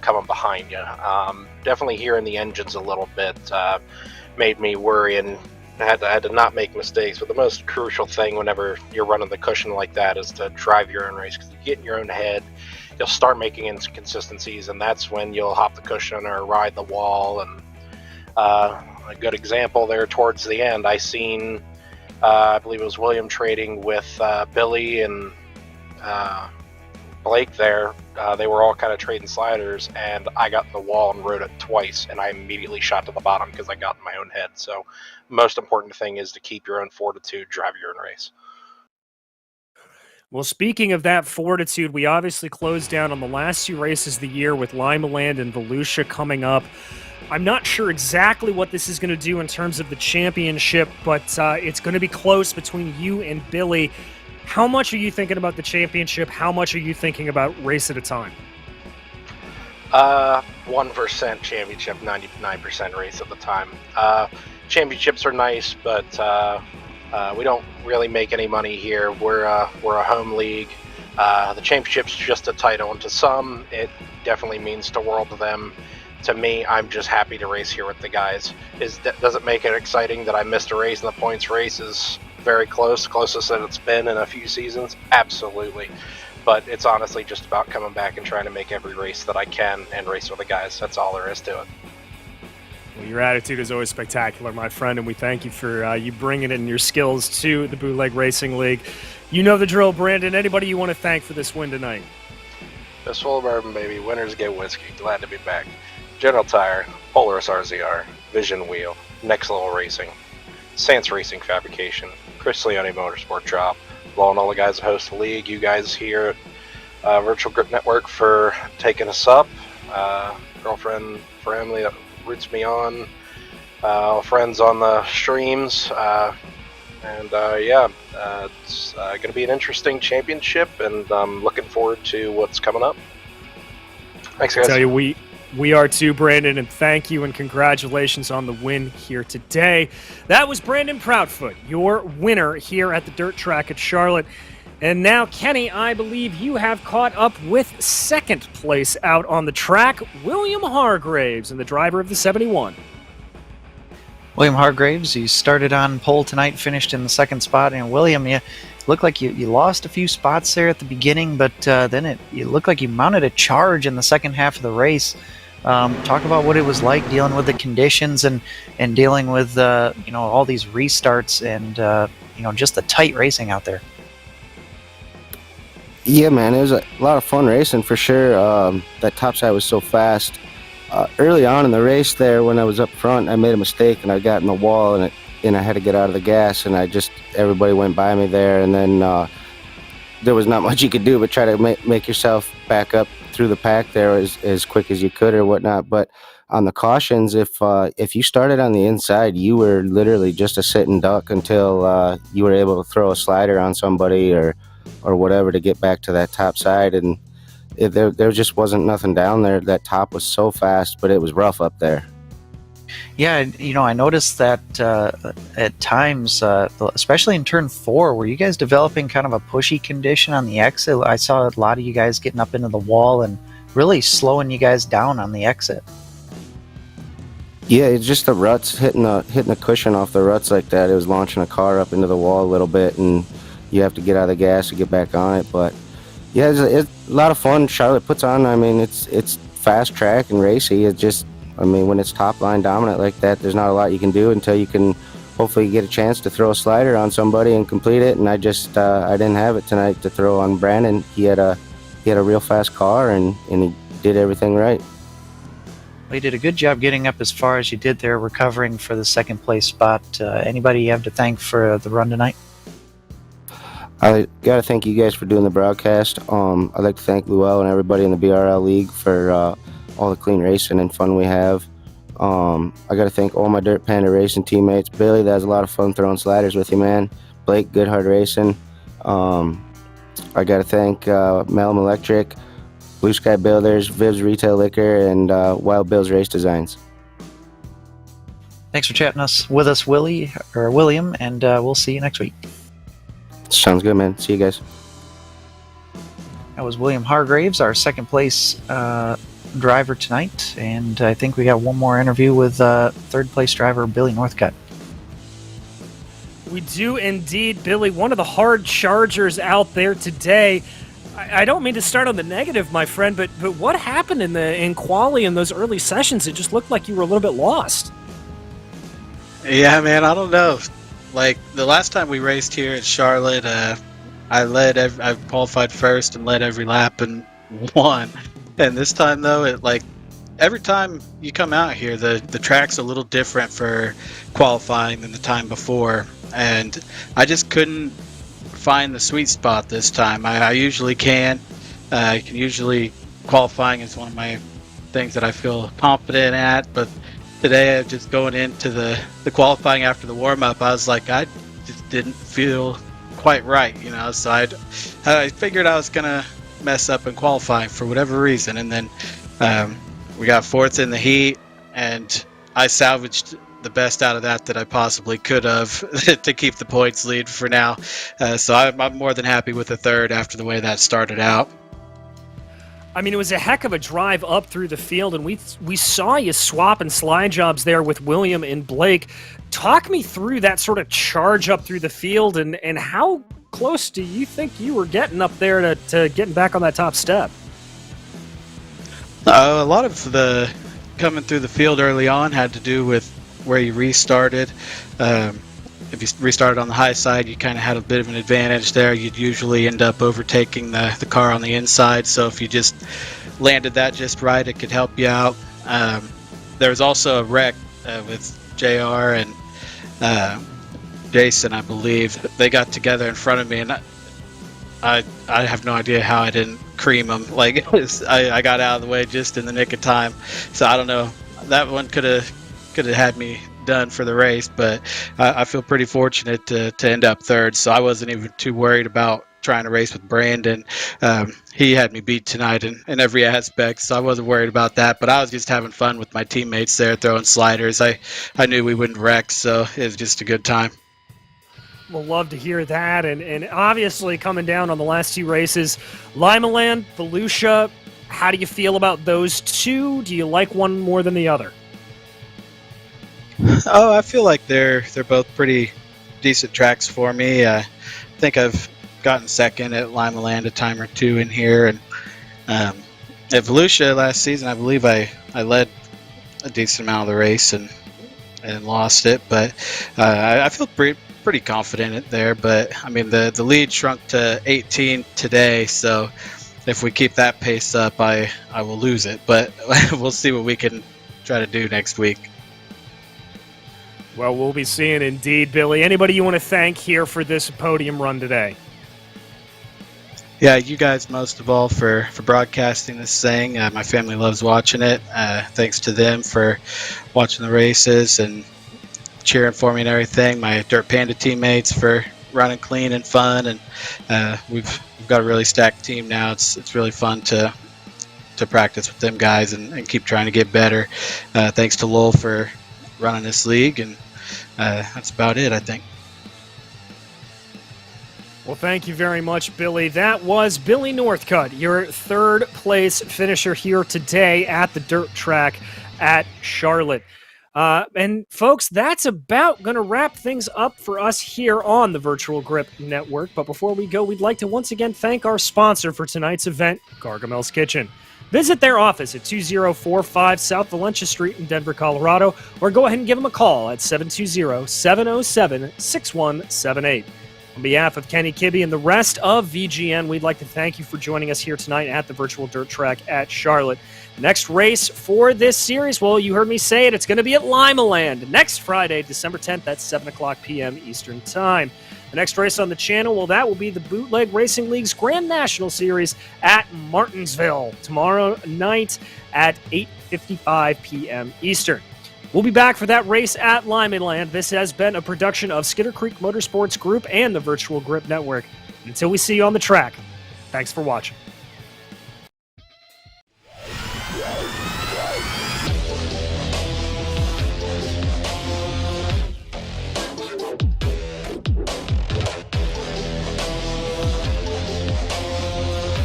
coming behind you. Definitely hearing the engines a little bit made me worry, and I had to not make mistakes. But the most crucial thing whenever you're running the cushion like that is to drive your own race, because you get in your own head, you'll start making inconsistencies, and that's when you'll hop the cushion or ride the wall. And a good example there towards the end, I seen I believe it was William trading with Billy and Blake there. They were all kind of trading sliders, and I got in the wall and rode it twice, and I immediately shot to the bottom because I got in my own head. So most important thing is to keep your own fortitude, drive your own race. Well, speaking of that fortitude, we obviously closed down on the last two races of the year with Lima Land and Volusia coming up. I'm not sure exactly what this is going to do in terms of the championship, but it's going to be close between you and Billy. How much are you thinking about the championship? How much are you thinking about race at a time? 1% championship, 99% race at the time. Championships are nice, but we don't really make any money here. We're a home league. The championship's just a title, and to some, it definitely means the world to them. To me, I'm just happy to race here with the guys. Does it make it exciting that I missed a race and the points race is very close, closest that it's been in a few seasons? Absolutely. But it's honestly just about coming back and trying to make every race that I can and race with the guys. That's all there is to it. Well, your attitude is always spectacular, my friend, and we thank you for you bringing in your skills to the Bootleg Racing League. You know the drill, Brandon. Anybody you want to thank for this win tonight? Fistful of bourbon, baby. Winners get whiskey. Glad to be back. General Tire, Polaris RZR, Vision Wheel, Next Level Racing, Sans Racing Fabrication, Chris Leone Motorsport Drop, Law and all the guys that host the league, you guys here at Virtual Grip Network for taking us up, girlfriend, family that roots me on, friends on the streams, it's going to be an interesting championship, and I'm looking forward to what's coming up. Thanks, guys. I tell you, we are too, Brandon, and thank you and congratulations on the win here today. That was Brandon Proudfoot, your winner here at the dirt track at Charlotte. And now, Kenny, I believe you have caught up with second place out on the track, William Hargraves, and the driver of the 71. William Hargraves, you started on pole tonight, finished in the second spot. And William, you looked like you lost a few spots there at the beginning, but then you looked like you mounted a charge in the second half of the race. Talk about what it was like dealing with the conditions and dealing with all these restarts and just the tight racing out there. Yeah, man, it was a lot of fun racing for sure. That topside was so fast. Early on in the race there, when I was up front, I made a mistake and I got in the wall and I had to get out of the gas, and everybody went by me there, and then there was not much you could do but try to make yourself back up through the pack there as quick as you could or whatnot. But on the cautions, if you started on the inside, you were literally just a sit and duck until you were able to throw a slider on somebody or whatever to get back to that top side. And there just wasn't nothing down there. That top was so fast, but it was rough up there. Yeah, I noticed that at times, especially in turn 4, were you guys developing kind of a pushy condition on the exit? I saw a lot of you guys getting up into the wall and really slowing you guys down on the exit. Yeah, it's just the ruts, hitting the cushion off the ruts like that. It was launching a car up into the wall a little bit, and you have to get out of the gas to get back on it. But yeah, it's a lot of fun. Charlotte puts on. I mean, it's fast track and racy. It's just, when it's top line dominant like that, there's not a lot you can do until you can hopefully get a chance to throw a slider on somebody and complete it. And I didn't have it tonight to throw on Brandon. He had a real fast car and he did everything right. Well, you did a good job getting up as far as you did there, recovering for the second place spot. Anybody you have to thank for the run tonight? I got to thank you guys for doing the broadcast. I'd like to thank Luell and everybody in the BRL League for all the clean racing and fun we have. I got to thank all my Dirt Panda Racing teammates. Billy, that was a lot of fun throwing sliders with you, man. Blake, good hard racing. I got to thank Melm Electric, Blue Sky Builders, Viv's Retail Liquor, and Wild Bill's Race Designs. Thanks for chatting with us, William, and we'll see you next week. Sounds good, man. See you guys. That was William Hargraves, our second place driver tonight, and I think we got one more interview with third place driver Billy Northcutt. We do indeed, Billy. One of the hard chargers out there today. I don't mean to start on the negative, my friend, but what happened in quali in those early sessions? It just looked like you were a little bit lost. Yeah, man, I don't know. Like the last time we raced here at Charlotte, I qualified first and led every lap and won. And this time though, every time you come out here, the track's a little different for qualifying than the time before, and I just couldn't find the sweet spot this time. I usually can. I can usually qualifying is one of my things that I feel confident at, but today just going into the qualifying after the warm-up, I was like, I just didn't feel quite right, so I figured I was gonna mess up in qualifying for whatever reason, and then we got fourth in the heat, and I salvaged the best out of that I possibly could have to keep the points lead for now. So I'm more than happy with the third after the way that started out. I mean, it was a heck of a drive up through the field, and we saw you swap and slide jobs there with William and Blake. Talk me through that sort of charge up through the field, and how close do you think you were getting up there to getting back on that top step? A lot of the coming through the field early on had to do with where you restarted. If you restarted on the high side, you kind of had a bit of an advantage there. You'd usually end up overtaking the car on the inside, so if you just landed that just right, it could help you out. There was also a wreck with JR and Jason, I believe. They got together in front of me, and I have no idea how I didn't cream them. I got out of the way just in the nick of time, so I don't know. That one could have had me done for the race, but I feel pretty fortunate to end up third, so I wasn't even too worried about trying to race with Brandon. He had me beat tonight in every aspect, so I wasn't worried about that, but I was just having fun with my teammates there throwing sliders. I knew we wouldn't wreck, so it was just a good time. We'll love to hear that, and obviously coming down on the last two races, Limaland, Volusia, how do you feel about those two? Do you like one more than the other? Oh, I feel like they're both pretty decent tracks for me. I think I've gotten second at Limaland a time or two in here, and at Volusia last season, I believe I led a decent amount of the race and lost it, but I feel pretty confident there. But I mean, the lead shrunk to 18 today, so if we keep that pace up, I will lose it. But we'll see what we can try to do next week. Well, we'll be seeing indeed, Billy. Anybody you want to thank here for this podium run today? Yeah, you guys most of all for broadcasting this thing. My family loves watching it. Thanks to them for watching the races and cheering for me and everything. My Dirt Panda teammates for running clean and fun, and we've got a really stacked team now. It's really fun to practice with them guys and keep trying to get better. Thanks to Lowell for running this league, and that's about it, I think. Well, thank you very much, Billy. That was Billy Northcutt, your third place finisher here today at the dirt track at Charlotte. And folks, that's about going to wrap things up for us here on the Virtual Grip Network. But before we go, we'd like to once again thank our sponsor for tonight's event, Gargamel's Kitchen. Visit their office at 2045 South Valencia Street in Denver, Colorado, or go ahead and give them a call at 720-707-6178. On behalf of Kenny Kibbe and the rest of VGN, we'd like to thank you for joining us here tonight at the Virtual Dirt Track at Charlotte. Next race for this series, well, you heard me say it, it's going to be at Limaland next Friday, December 10th at 7 o'clock p.m. Eastern Time. The next race on the channel, well, that will be the Bootleg Racing League's Grand National Series at Martinsville tomorrow night at 8:55 p.m. Eastern. We'll be back for that race at Limaland. This has been a production of Skinner Creek Motorsports Group and the Virtual Grip Network. Until we see you on the track, thanks for watching.